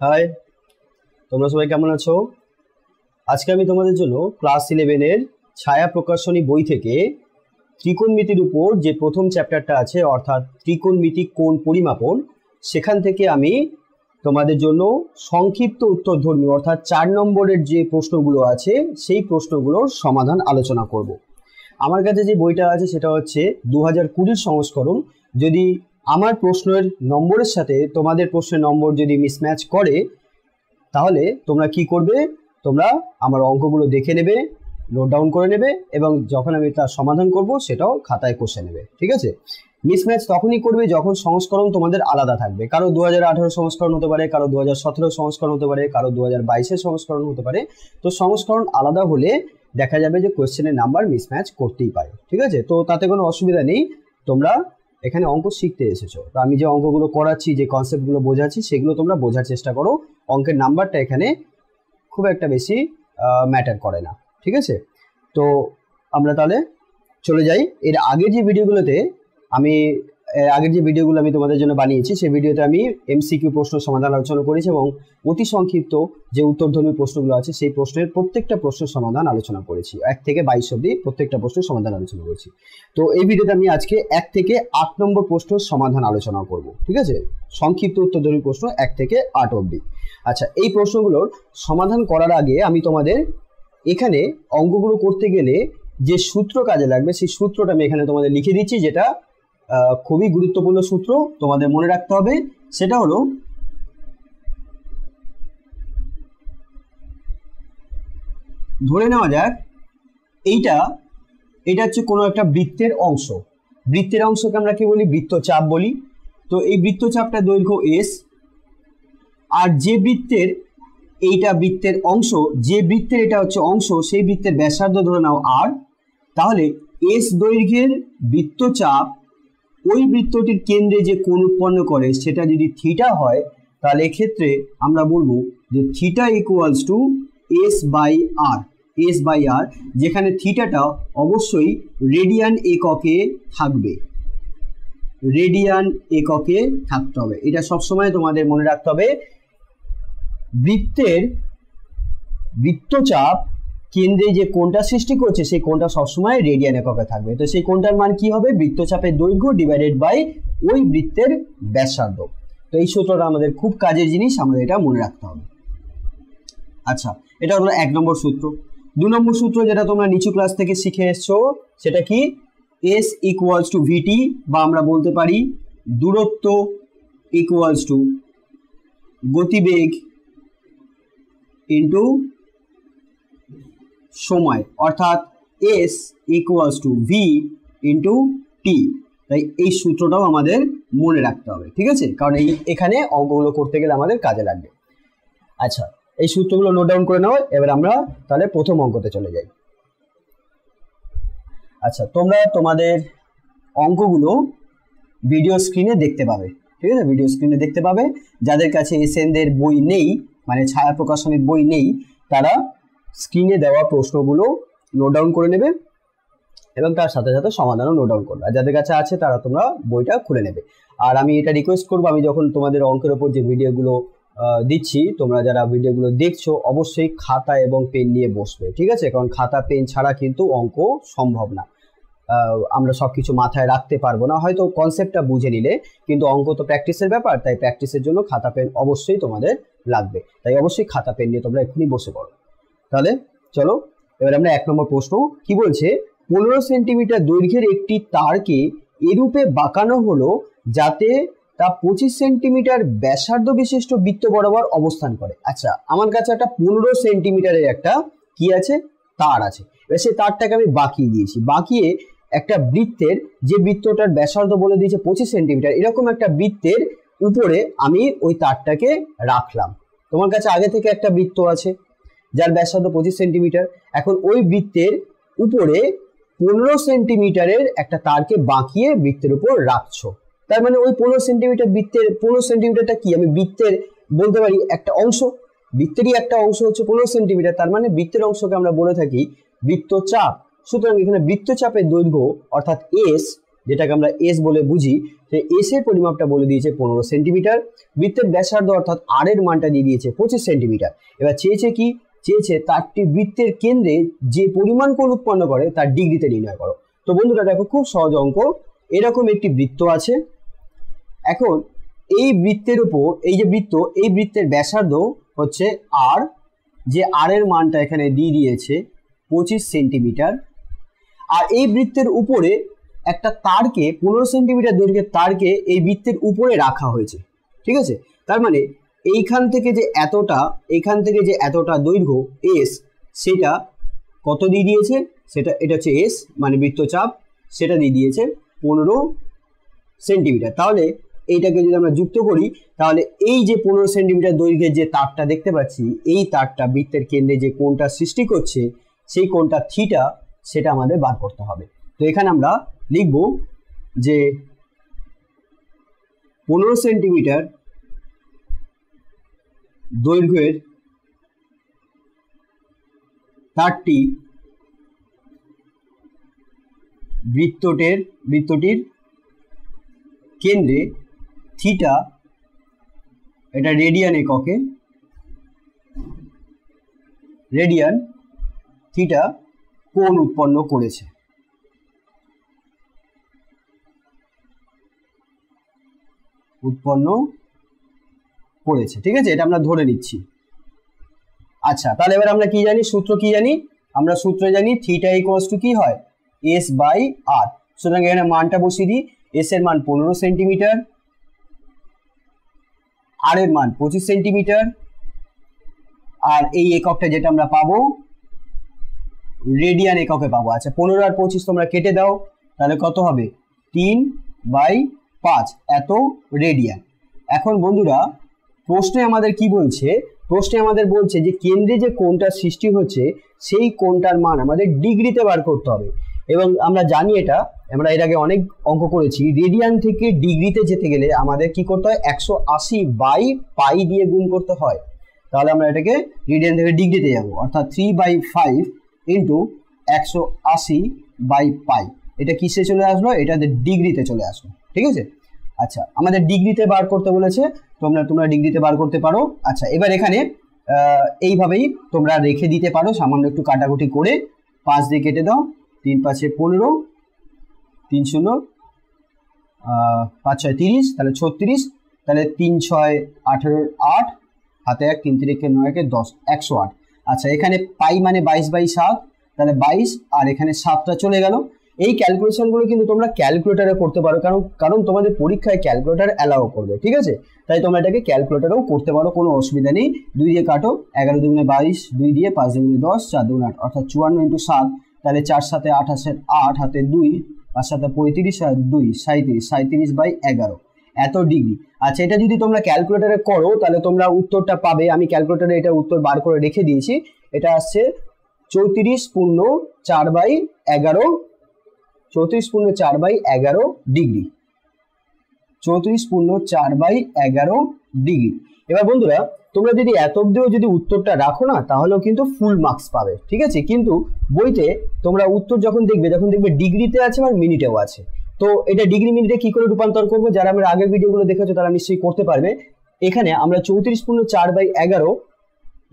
High, তোমরা সবাই কেমন আছো? আজকে আমি তোমাদের জন্য ক্লাস 11-এর ছায়া প্রকাশনী বই থেকে ত্রিকোণমিতির উপর যে প্রথম চ্যাপ্টারটা আছে, অর্থাৎ ত্রিকোণমিতিক কোণ পরিমাপন, সেখান থেকে আমি তোমাদের জন্য সংক্ষিপ্ত উত্তরধর্মী অর্থাৎ 4 নম্বরের যে প্রশ্নগুলো আছে সেই প্রশ্নগুলোর সমাধান আলোচনা করব। আমার কাছে যে বইটা আছে সেটা হচ্ছে 2020 সংস্করণ। যদি আমার প্রশ্নের নম্বরের সাথে তোমাদের প্রশ্নের নম্বর যদি মিসম্যাচ করে তাহলে তোমরা কি করবে, তোমরা আমার অঙ্কগুলো দেখে নেবে, নোট ডাউন করে নেবে এবং যখন আমি তার সমাধান করব সেটাও খাতায় কষে নেবে। ঠিক আছে? মিসম্যাচ তখনই করবে যখন সংস্করণ তোমাদের আলাদা থাকবে। কারো 2018 সংস্করণ হতে পারে, কারো 2017 সংস্করণ হতে পারে, কারো 2022 সংস্করণ হতে পারে। তো সংস্করণ আলাদা হলে দেখা যাবে যে কোয়েশ্চেনের নাম্বার মিসম্যাচ করতেই পারে। ঠিক আছে? তো তাতে কোনো অসুবিধা নেই, তোমরা এখানে অঙ্ক শিখতে এসেছো। তো আমি যে অঙ্কগুলো করাচ্ছি, যে কনসেপ্টগুলো বোঝাচ্ছি, সেগুলো তোমরা বোঝার চেষ্টা করো। অঙ্কের নাম্বারটা এখানে খুব একটা বেশি ম্যাটার করে না। ঠিক আছে? তো আমরা তাহলে চলে যাই। এর আগের যে ভিডিওগুলো আমি তোমাদের জন্য বানিয়েছি, সেই ভিডিওতে আমি এমসিকিউ প্রশ্ন সমাধান আলোচনা করেছি এবং অতি সংক্ষিপ্ত যে উত্তরধর্মী প্রশ্নগুলো আছে সেই প্রশ্নের প্রত্যেকটা প্রশ্নের সমাধান আলোচনা করেছি। 1 থেকে 22 অবধি প্রত্যেকটা প্রশ্নের সমাধান আলোচনা করেছি। তো এই ভিডিওতে আমি আজকে 1 থেকে 8 নম্বর প্রশ্নের সমাধান আলোচনা করব। ঠিক আছে? সংক্ষিপ্ত উত্তরধর্মী প্রশ্ন 1 থেকে 8 অবধি। আচ্ছা, এই প্রশ্নগুলোর সমাধান করার আগে আমি তোমাদের এখানে অঙ্কগুলো করতে গেলে যে সূত্র কাজে লাগবে সেই সূত্রটা আমি এখানে তোমাদের লিখে দিচ্ছি, যেটা খুবই গুরুত্বপূর্ণ সূত্র, তোমাদের মনে রাখতে হবে। সেটা হলো ধরে নেওয়া যাক এইটা হচ্ছে কোনো একটা বৃত্তের অংশ। বৃত্তের অংশকে আমরা কি বলি? বৃত্তচাপ বলি। তো এই বৃত্তচাপটা দৈর্ঘ্য s, আর যে বৃত্তের বৃত্তের অংশ, যে বৃত্তের এটা হচ্ছে অংশ, সেই বৃত্তের ব্যাসার্ধ ধরে নাও r। তাহলে s দৈর্ঘ্যের বৃত্তচাপ ওই বৃত্তটির কেন্দ্রে যে কোণ উৎপন্ন করে সেটা যদি থিটা হয়, তাহলে এক্ষেত্রে আমরা বলবো যে theta equals to s by r, যেখানে থিটাটা অবশ্যই রেডিয়ান এককে থাকবে, রেডিয়ান এককে থাকতে হবে। এটা সবসময় তোমাদের মনে রাখতে হবে। বৃত্তের বৃত্তচাপ কেন্দ্রে যে কোণটা সৃষ্টি করছে সেই কোণটা সবসময় রেডিয়ান এককে থাকবে। তো সেই কোণটার মান কি হবে? বৃত্তচাপের দৈর্ঘ্য ডিভাইডেড বাই ওই বৃত্তের ব্যাসার্ধ। তো এই সূত্রটা আমাদের খুব কাজের জিনিস, আমাদের এটা মনে রাখতে হবে। আচ্ছা, এটা হলো 1 নম্বর সূত্র। 2 নম্বর সূত্র যেটা তোমরা নিচু ক্লাস থেকে শিখে এসছো, সেটা কি? s ইকুয়ালস টু ভিটি, বা আমরা বলতে পারি দূরত্ব ইকুয়ালস টু গতিবেগ ইন্টু সময়, অর্থাৎ s equals to V into T. তাই এই সূত্রটাও আমাদের মনে রাখতে হবে। ঠিক আছে? কারণ এখানে অঙ্কগুলো করতে গেলে আমাদের কাজে লাগবে। আচ্ছা, এই সূত্রগুলো নোট ডাউন করে নাও। এবার আমরা তাহলে প্রথম অঙ্কতে চলে যাই। আচ্ছা, তোমরা তোমাদের অঙ্কগুলো ভিডিও স্ক্রিনে দেখতে পাবে। ঠিক আছে? ভিডিও স্ক্রিনে দেখতে পাবে। যাদের কাছে এসএনদের বই নেই, মানে ছায়া প্রকাশনীর বই নেই, তারা স্ক্রিনে দেওয়া প্রশ্নগুলো নোট ডাউন করে নেবে এবং তার সাথে সাথে সমাধানও নোট ডাউন করবে। আর যাদের কাছে আছে তারা তোমরা বইটা খুলে নেবে। আর আমি এটা রিকোয়েস্ট করবো, আমি যখন তোমাদের অঙ্কের ওপর যে ভিডিওগুলো দিচ্ছি, তোমরা যারা ভিডিওগুলো দেখছো অবশ্যই খাতা এবং পেন নিয়ে বসবে। ঠিক আছে? কারণ খাতা পেন ছাড়া কিন্তু অঙ্ক সম্ভব না। আমরা সবকিছু মাথায় রাখতে পারবো না, হয়তো কনসেপ্টটা বুঝে নিলে, কিন্তু অঙ্ক তো প্র্যাকটিসের ব্যাপার। তাই প্র্যাকটিসের জন্য খাতা পেন অবশ্যই তোমাদের লাগবে। তাই অবশ্যই খাতা পেন নিয়ে তোমরা এক্ষুনি বসে পড়ো। তাহলে চলো, এবার আমরা 1 নম্বর প্রশ্ন কি বলছে? 15 সেন্টিমিটার দৈর্ঘ্যের একটি তারকে এরূপে বাঁকানো হলো যাতে তা 25 সেন্টিমিটার ব্যাসার্ধ বিশিষ্ট বৃত্ত বরাবর অবস্থান করে। আচ্ছা, আমার কাছে একটা 15 সেন্টিমিটারের একটা কি আছে? তার আছে। এবার সেই তারটাকে আমি বাঁকিয়ে দিয়েছি। বাঁকিয়ে একটা বৃত্তের, যে বৃত্তটার ব্যাসার্ধ বলে দিয়েছে 25 সেন্টিমিটার, এরকম একটা বৃত্তের উপরে আমি ওই তারটাকে রাখলাম। তোমার কাছে আগে থেকে একটা বৃত্ত আছে যার ব্যাসার্ধ 25 সেন্টিমিটার। এখন ওই বৃত্তের উপরে 15 সেন্টিমিটারের একটা তারকে বাঁকিয়ে বৃত্তের উপর রাখছো। তার মানে ওই 15 সেন্টিমিটার বৃত্তের 15 সেন্টিমিটারটা কি? আমি বৃত্তের বলতে পারি একটা অংশ, বৃত্তেরই একটা অংশ হচ্ছে 15 সেন্টিমিটার। তার মানে বৃত্তের অংশকে আমরা বলে থাকি বৃত্তচাপ। সুতরাং এখানে বৃত্তচাপের দৈর্ঘ্য অর্থাৎ s যেটাকে আমরা এস বলে বুঝি, সেই এস এর পরিমাপটা বলে দিয়েছে 15 সেন্টিমিটার। বৃত্তের ব্যাসার্ধ অর্থাৎ আর এর মানটা দিয়ে দিয়েছে 25 সেন্টিমিটার। এবার চেয়েছে কি, চেয়েছে তারটি বৃত্তের কেন্দ্রে যে পরিমাণ কোণ উৎপন্ন করে তার ডিগ্রিতে নির্ণয় করো। তো বন্ধুরা দেখো, খুব সহজ অঙ্ক। এরকম একটি বৃত্ত আছে। এখন এই বৃত্তের উপর, এই যে বৃত্ত, এই বৃত্তের ব্যাসার্ধ হচ্ছে আর, যে আর এর মানটা এখানে দিয়ে দিয়েছে 25 সেন্টিমিটার। আর এই বৃত্তের উপরে একটা তারকে, 15 সেন্টিমিটার দৈর্ঘ্যের তারকে এই বৃত্তের উপরে রাখা হয়েছে। ঠিক আছে, তার মানে এইখান থেকে যে এতটা দৈর্ঘ্য এস, সেটা কত দিয়ে দিয়েছে, সেটা এটা হচ্ছে এস মানে বৃত্তচাপ, সেটা দিয়ে দিয়েছে 15 সেন্টিমিটার। তাহলে এইটাকে যদি আমরা যুক্ত করি, তাহলে এই যে 15 সেন্টিমিটার দৈর্ঘ্যের যে তারটা দেখতে পাচ্ছি, এই তারটা বৃত্তের কেন্দ্রে যে কোণটা সৃষ্টি করছে, সেই কোণটা থিটা, সেটা আমাদের বার করতে হবে। তো এখানে আমরা লিখব যে 15 সেন্টিমিটার দৈর্ঘ্যের তারটি বৃত্তটির কেন্দ্রে থিটা, এটা রেডিয়ান এককে, রেডিয়ান থিটা কোণ উৎপন্ন করেছে। ঠিক আছে, এটা আমরা ধরে নিচ্ছি। আচ্ছা, তাহলে এবার আমরা কি জানি, সূত্র কি জানি, আমরা সূত্র জানি থিটা ইকুয়ালস টু কি হয়, এস বাই আর। সুতরাং এখানে মানটা বসিয়ে দিই। এস এর মান 15 সেন্টিমিটার, আর এর মান 25 সেন্টিমিটার, আর এই এককটা যেটা আমরা পাবো রেডিয়ান এককে পাবো। আচ্ছা, 15 আর 25 তোমরা কেটে দাও, তাহলে কত হবে, 3/5 এত রেডিয়ান। এখন বন্ধুরা, প্রশ্নে আমাদের কি বলছে, প্রশ্নে আমাদের বলছে যে কেন্দ্রে যে কোণটা সৃষ্টি হচ্ছে, সেই কোণটার মান আমাদের ডিগ্রিতে বার করতে হবে। এবং আমরা জানি, এটা আমরা এর আগে অনেক অঙ্ক করেছি, রেডিয়ান থেকে ডিগ্রিতে যেতে গেলে আমাদের কি করতে হয়, 180/পাই দিয়ে গুণ করতে হয়। তাহলে আমরা এটাকে রেডিয়ান থেকে ডিগ্রিতে যাব, অর্থাৎ 3/5 ইন্টু 180/পাই। এটা কিসে চলে আসলো, এটা ডিগ্রিতে চলে আসলো। ঠিক আছে, আচ্ছা, আমাদের ডিগ্রিতে বার করতে বলেছে, তোমরা ডিগ্রিতে বার করতে পারো। আচ্ছা, এবার এখানে এইভাবেই তোমরা রেখে দিতে পারো, সামান্য একটু কাটাকুটি করে 5 দিয়ে কেটে দাও, 3×5 = 15, 3 0 5 6 30, তাহলে 36, তাহলে 3 6 18 8, হাতে 1 3 3 9 10, 108। আচ্ছা, এখানে পাই মানে 22/7, তাহলে 22, আর এখানে 7টা চলে গেল। এই ক্যালকুলেশনগুলো কিন্তু তোমরা ক্যালকুলেটরে করতে পারো, কারণ তোমাদের পরীক্ষায় ক্যালকুলেটর অ্যালাউ করবে। ঠিক আছে, তাই তোমরা এটাকে ক্যালকুলেটরেও করতে পারো, কোনো অসুবিধা নেই। 2 দিয়ে কাটো, 11 দুগুণে 22, 2 দিয়ে 5 দুগুণে 10, 4 দুগুণে 8, অর্থাৎ 54 × 7, তাহলে 4 7 28, 8 হাতে 2, 5 7 35, আর 2 37, 37/11 এত ডিগ্রি। আচ্ছা, এটা যদি তোমরা ক্যালকুলেটরে করো, তাহলে তোমরা উত্তরটা পাবে। আমি ক্যালকুলেটরে এটা উত্তর বার করে রেখে দিয়েছি। এটা আসছে 34.4/11, 34.4/11 ডিগ্রি, 34.4/11 ডিগ্রি। এবার বন্ধুরা, তোমরা যদি এত অবধিও যদি উত্তরটা রাখো না, তাহলেও কিন্তু ফুল মার্কস পাবে। ঠিক আছে, কিন্তু বইতে তোমরা উত্তর যখন দেখবে ডিগ্রিতে আছে আর মিনিটেও আছে। তো এটা ডিগ্রি মিনিটে কি করে রূপান্তর করবো, যারা আমরা আগের ভিডিওগুলো দেখেছো তারা নিশ্চয়ই করতে পারবে। এখানে আমরা 34.4/11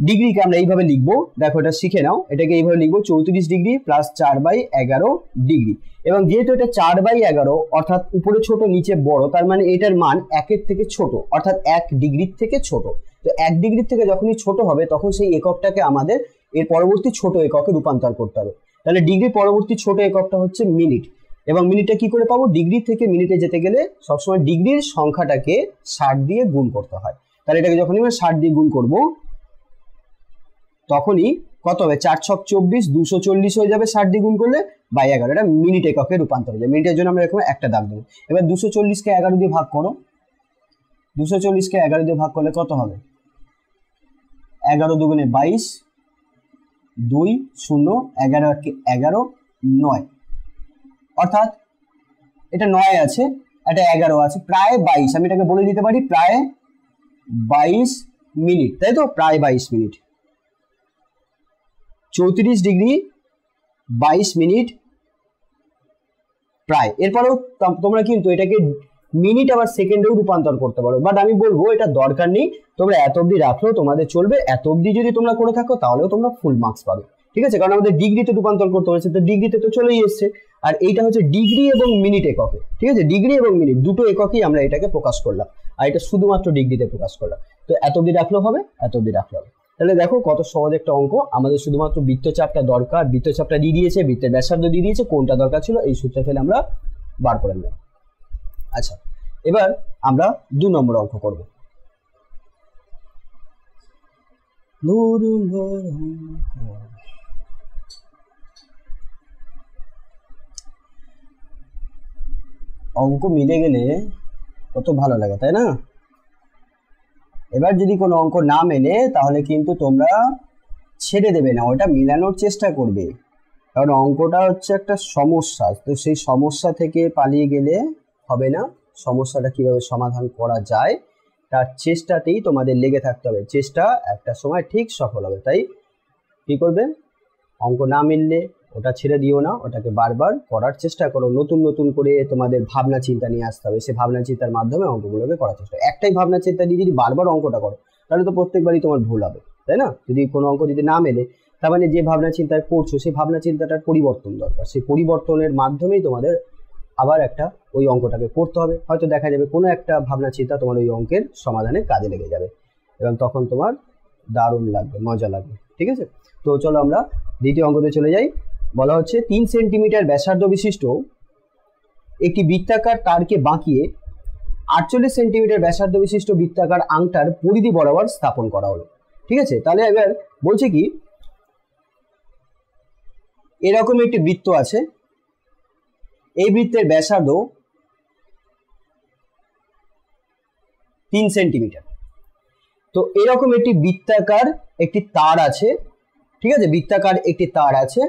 ডিগ্রিকে আমরা এইভাবে লিখবো, দেখো এটা শিখে নাও, এটাকে এইভাবে লিখবো 34 ডিগ্রি প্লাস 4/11 ডিগ্রি। এবং যেহেতু এটা 4/11, অর্থাৎ উপরে ছোট নিচে বড়, তার মানে এটার মান 1-এর থেকে ছোট, অর্থাৎ 1 ডিগ্রির থেকে ছোট। তো 1 ডিগ্রির থেকে যখনই ছোট হবে, তখন সেই এককটাকে আমাদের এর পরবর্তী ছোট এককে রূপান্তর করতে হবে। তাহলে ডিগ্রির পরবর্তী ছোট এককটা হচ্ছে মিনিট। এবং মিনিটটা কি করে পাবো, ডিগ্রি থেকে মিনিটে যেতে গেলে সবসময় ডিগ্রির সংখ্যাটাকে 60 দিয়ে গুণ করতে হয়। তাহলে এটাকে যখনই আমরা 60 দিয়ে গুণ করব, তখনই কত হবে, 4 6 24, 240 হয়ে যাবে 60 দিয়ে গুণ করলে বাই 11। এটা মিনিট এককে রূপান্তর হয়ে যাবে। মিনিটের জন্য আমরা এরকম একটা দাগ দেবো। এবার 240কে 11 দিয়ে ভাগ করো, 240কে 11 দিয়ে ভাগ করলে কত হবে, 11 দুগুণে 22, 2 0, 11 11, 9, অর্থাৎ এটা 9 আছে, এটা 11 আছে, প্রায় 22। আমি এটাকে বলে দিতে পারি প্রায় 22 মিনিট, তাই তো, প্রায় 22 মিনিট। 34 ডিগ্রি 22 মিনিট প্রায়। এরপরেও তোমরা কিন্তু এটাকে মিনিট আবার সেকেন্ডেও রূপান্তর করতে পারো, বাট আমি বলবো এটা দরকার নেই, তোমরা এত অবধি রাখলেও তোমাদের চলবে। এত অবধি যদি তোমরা করে থাকো তাহলেও তোমরা ফুল মার্কস পাবে, ঠিক আছে, কারণ আমাদের ডিগ্রিতে রূপান্তর করতে হয়েছে, তো ডিগ্রিতে তো চলেই এসছে। আর এইটা হচ্ছে ডিগ্রি এবং মিনিট এককে, ঠিক আছে, ডিগ্রি এবং মিনিট দুটো এককেই আমরা এটাকে প্রকাশ করলাম, আর এটা শুধুমাত্র ডিগ্রিতে প্রকাশ করলাম। তো এত অবধি রাখলেও হবে, এত অবধি রাখলে হবে। তাহলে দেখো কত সহজ একটা অঙ্ক, আমাদের শুধুমাত্র বৃত্তচাপটা দরকার, বৃত্তচাপটা দিয়ে দিয়েছে, বৃত্তের ব্যাসার্ধ দিয়ে দিয়েছে, কোনটা দরকার ছিল এই সূত্র ফেলে আমরা বার করে নেব। আচ্ছা, এবার আমরা 2 নম্বর অঙ্ক করব। অঙ্ক মিলে গেলে কত ভালো লাগে, তাই না? এবার যদি কোনো অঙ্ক না মেলে তাহলে কিন্তু তোমরা ছেড়ে দেবে না, ওটা মিলানোর চেষ্টা করবে, কারণ অঙ্কটা হচ্ছে একটা সমস্যা, তো সেই সমস্যা থেকে পালিয়ে গেলে হবে না। সমস্যাটা কিভাবে সমাধান করা যায় তার চেষ্টাতেই তোমাদের লেগে থাকতে হবে, চেষ্টা একটা সময় ঠিক সফল হবে। তাই কি করবে, অঙ্ক না মিললে ওটা ছেড়ে দিও না, ওটাকে বারবার করার চেষ্টা করো, নতুন নতুন করে তোমাদের ভাবনা চিন্তা নিয়ে আসতে হবে, সেই ভাবনা চিন্তার মাধ্যমে অঙ্কগুলোকে করার চেষ্টা। একটাই ভাবনা চিন্তা দিয়ে যদি বারবার অঙ্কটা করো তাহলে তো প্রত্যেকবারই তোমার ভুল হবে, তাই না? যদি কোনো অঙ্ক যদি না মেলে তার মানে যে ভাবনা চিন্তা করছো সেই ভাবনা চিন্তাটার পরিবর্তন দরকার, সেই পরিবর্তনের মাধ্যমেই তোমাদের আবার একটা ওই অঙ্কটাকে করতে হবে। হয়তো দেখা যাবে কোনো একটা ভাবনা চিন্তা তোমার ওই অঙ্কের সমাধানে কাজে লেগে যাবে এবং তখন তোমার দারুণ লাগবে, মজা লাগবে, ঠিক আছে? তো চলো আমরা দ্বিতীয় অঙ্কতে চলে যাই। বলা হচ্ছে 3 সেন্টিমিটার ব্যাসার্ধ বিশিষ্ট একটি বৃত্তাকার তারকে বাঁকিয়ে 48 সেন্টিমিটার ব্যাসার্ধ বিশিষ্ট বৃত্তাকার আংটার পরিধি বরাবর স্থাপন করা হলো, ঠিক আছে? তাহলে এবার বলছে কি, এরকম একটি বৃত্ত আছে, এই বৃত্তের ব্যাসার্ধ 3 সেন্টিমিটার। তো এরকম একটি বৃত্তাকার একটি তার আছে, ঠিক আছে, বৃত্তাকার একটি তার আছে,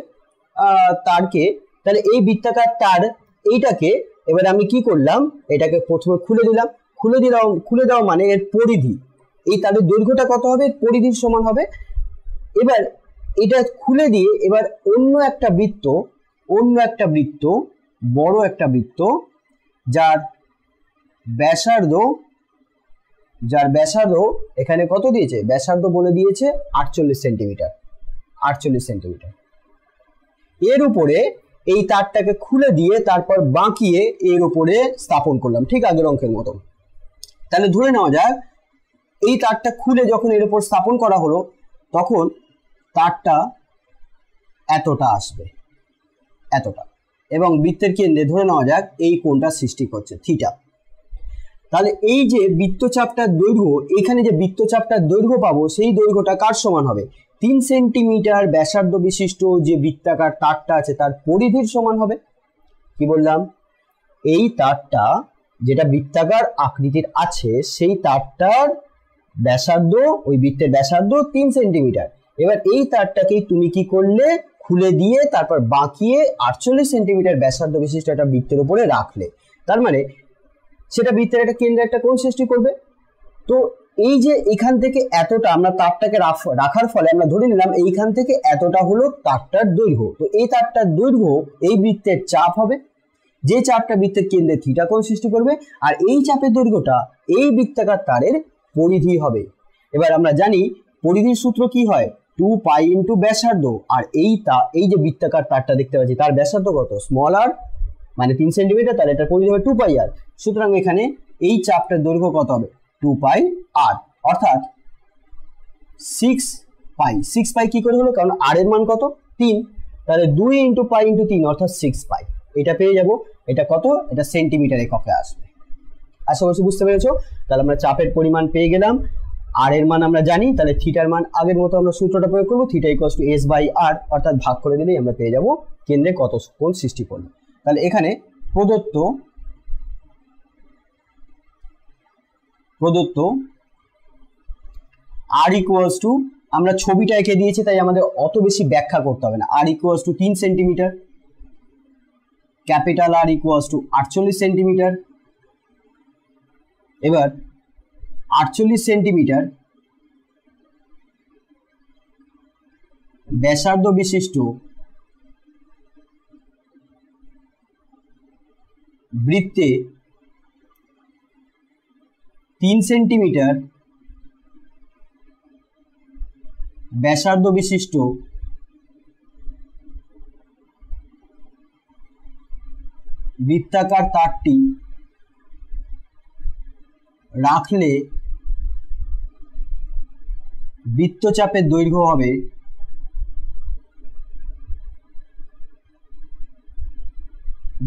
তারকে, তাহলে এই বৃত্তাকার তার এইটাকে এবার আমি কি করলাম, এটাকে প্রথমে খুলে দেওয়া মানে এর পরিধি, এই তারের দৈর্ঘ্যটা কত হবে, এর পরিধির সমান হবে। এবার এটা খুলে দিয়ে এবার অন্য একটা বৃত্ত বড় একটা বৃত্ত যার ব্যাসার্ধ এখানে কত দিয়েছে, ব্যাসার্ধ বলে দিয়েছে 48 সেন্টিমিটার, 48 সেন্টিমিটার। এর উপরে এই তারটাকে খুলে দিয়ে তারপর বাঁকিয়ে এর উপরে স্থাপন করলাম, ঠিক আগের অঙ্কের মতো। তাহলে ধরে নেওয়া যাক এই তারটা খুলে যখন এর উপর স্থাপন করা হলো তখন তারটা এতটা আসবে, এতটা, এবং বৃত্তের কেন্দ্রে ধরে নেওয়া যাক এই কোণটা সৃষ্টি করছে থিটা। তাহলে এই যে বৃত্তচাপটার দৈর্ঘ্য, এখানে যে বৃত্তচাপটার দৈর্ঘ্য পাবো সেই দৈর্ঘ্যটা কার সমান হবে, 3 সেন্টিমিটার ব্যাসার্ধ বিশিষ্ট যে বৃত্তাকার তারটা আছে তার পরিধির সমান হবে। কি বললাম, এই তারটা যেটা বৃত্তাকার আকৃতির আছে সেই তারটার ব্যাসার্ধ, ওই বৃত্তের ব্যাসার্ধ 3 সেন্টিমিটার। এবার এই তারটাকেই তুমি কি করলে, খুলে দিয়ে তারপর বাঁকিয়ে 48 সেন্টিমিটার ব্যাসার্ধ বিশিষ্ট একটা বৃত্তের উপরে রাখলে, তার মানে সেটা বৃত্তের একটা কেন্দ্রে একটা কোণ সৃষ্টি করবে। তো এই যে এখান থেকে এতটা আমরা তারটাকে রাখার ফলে আমরা ধরে নিলাম এইখান থেকে এতটা হলো তারটার দৈর্ঘ্য। তো এই তারটার দৈর্ঘ্য এই বৃত্তের চাপ হবে, যে চাপটা বৃত্তের কেন্দ্রে থিটা কোণ সৃষ্টি করবে, আর এই চাপের দৈর্ঘ্যটা এই বৃত্তাকার তারের পরিধি হবে। এবার আমরা জানি পরিধির সূত্র কি হয়, 2 পাই ইন্টু ব্যাসার্ধ, আর এই যে বৃত্তাকার তারটা দেখতে পাচ্ছি তার ব্যাসার্ধ কত, স্মল আর, মানে 3 সেন্টিমিটার, তাহলে এটা পরিধি হবে 2 পাই আর। সুতরাং এখানে এই চাপটার দৈর্ঘ্য কত হবে, 2 পাই আর, অর্থাৎ 6 পাই কি করে হলো, কারণ আর এর মান কত 3, তাহলে 2 ইন্টু পাই ইন্টু 3 অর্থাৎ 6 পাই, এটা পেয়ে যাব। এটা কত, এটা সেন্টিমিটার এককে আসবে। আশা করছি বুঝতে পেরেছো। তাহলে আমরা চাপের পরিমাণ পেয়ে গেলাম, আর এর মান আমরা জানি, তাহলে থিটার মান আগের মতো আমরা সূত্রটা প্রয়োগ করবো, theta equals to S by R, অর্থাৎ ভাগ করে দিলেই আমরা পেয়ে যাব কেন্দ্রে কত কোণ সৃষ্টি করলো। তাহলে এখানে প্রদত্ত আর ইকুয়ালস টু, আমরা ছবিটা এঁকে দিয়েছি তাই আমাদের অত বেশি ব্যাখ্যা করতে হবে না, R equals to 3 centimetre, capital R equals to 48 centimetre. এবার 48 সেন্টিমিটার ব্যাসার্ধ বিশিষ্ট বৃত্তে 3 সেন্টিমিটার ব্যাসার্ধ বিশিষ্ট বৃত্তাকার তারটি রাখলে বৃত্তচাপের দৈর্ঘ্য হবে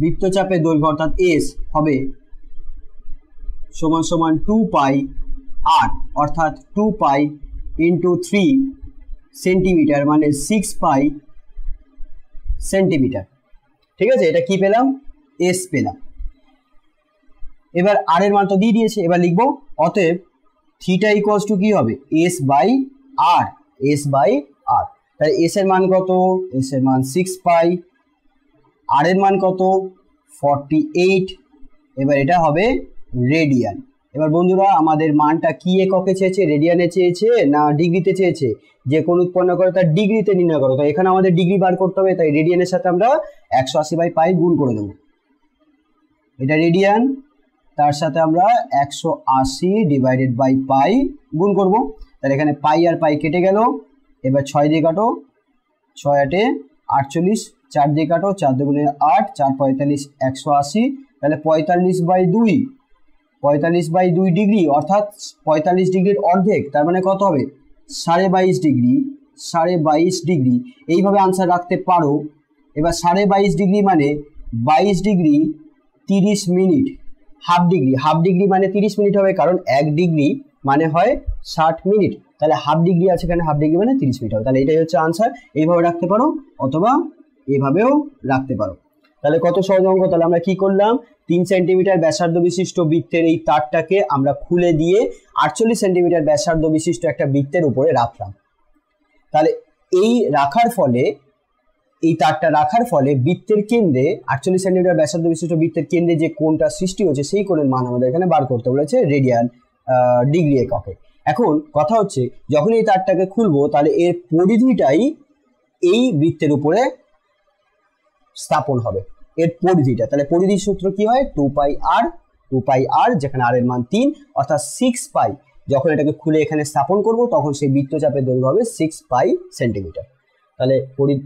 বৃত্তচাপের দৈর্ঘ্য অর্থাৎ এস হবে সমান সমান 2 পাই আর, অর্থাৎ 2 পাই ইন্টু 3 সেন্টিমিটার মানে 6 পাই সেন্টিমিটার। ঠিক আছে, এটা কি পেলাম? এস পেলাম। এবার আর এর মান তো দিয়ে দিয়েছে, এবার লিখবো অতএব থিটা ইকুয়ালস টু কি হবে? S by R, S by R. তাহলে এস এর মান কত? এস এর মান 6 পাই, আর এর মান কত? 48। এবার এটা হবে রেডিয়ান। এবার বন্ধুরা আমাদের মানটা কি এককে চেয়েছে? রেডিয়ানে চেয়েছে না ডিগ্রিতে চেয়েছে? যে কোন উৎপন্ন করে তার ডিগ্রিতে নির্ণয় করো। তো এখানে আমাদের ডিগ্রি বার করতে হবে, তাই রেডিয়ানের সাথে আমরা 180 বাই পাই গুণ করে দেবো। এটা রেডিয়ান, তার সাথে আমরা 180 ডিভাইডেড বাই পাই গুণ করব। তাহলে এখানে পাই আর পাই কেটে গেল। এবার 6 দিয়ে কাটো, 6 8 48, 4 দিয়ে কাটো, 4 দুগুণে 8, 4 45 180। তাহলে 45 বাই 2, 45 বাই 2 ডিগ্রি অর্থাৎ 45 ডিগ্রির অর্ধেক, তার মানে কত হবে? 22.5 ডিগ্রি, 22.5 ডিগ্রি। এইভাবে আনসার রাখতে পারো। এবার 22.5 ডিগ্রি মানে 22 degree 30 minute, half degree, half degree মানে 30 মিনিট হবে, কারণ 1 ডিগ্রি মানে হয় 60 মিনিট। তাহলে হাফ ডিগ্রি আছে এখানে, হাফ ডিগ্রি মানে 30 মিনিট হবে। তাহলে এটাই হচ্ছে আনসার। এইভাবে রাখতে পারো অথবা এভাবেও রাখতে পারো। তাহলে কত সহজ অঙ্ক। তাহলে আমরা কি করলাম? 3 সেন্টিমিটার ব্যাসার্ধ বিশিষ্ট বৃত্তের এই তারটাকে আমরা খুলে দিয়ে 48 সেন্টিমিটার ব্যাসার্ধ বিশিষ্ট একটা বৃত্তের উপরে রাখলাম। তাহলে এই রাখার ফলে, এই তারটা রাখার ফলে বৃত্তের কেন্দ্রে 48 সেন্টিমিটার ব্যাসার্ধ বিশিষ্ট বৃত্তের কেন্দ্রে যে কোণটা সৃষ্টি হচ্ছে সেই কোণের মান আমাদের এখানে বার করতে বলেছে রেডিয়ান ডিগ্রি এককে। এখন কথা হচ্ছে যখন এই তারটাকে খুলবো তাহলে এর পরিধিটাই এই বৃত্তের উপরে স্থাপন হবে, এর পরিধিটা। তাহলে পরিধির সূত্র কি হয়? 2 পাই আর, 2 পাই আর, যেখানে আর এর মান 3 অর্থাৎ 6 পাই। যখন এটাকে খুলে এখানে স্থাপন করব তখন সেই বৃত্তচাপের দৈর্ঘ্য হবে 6 পাই সেন্টিমিটার। তাহলে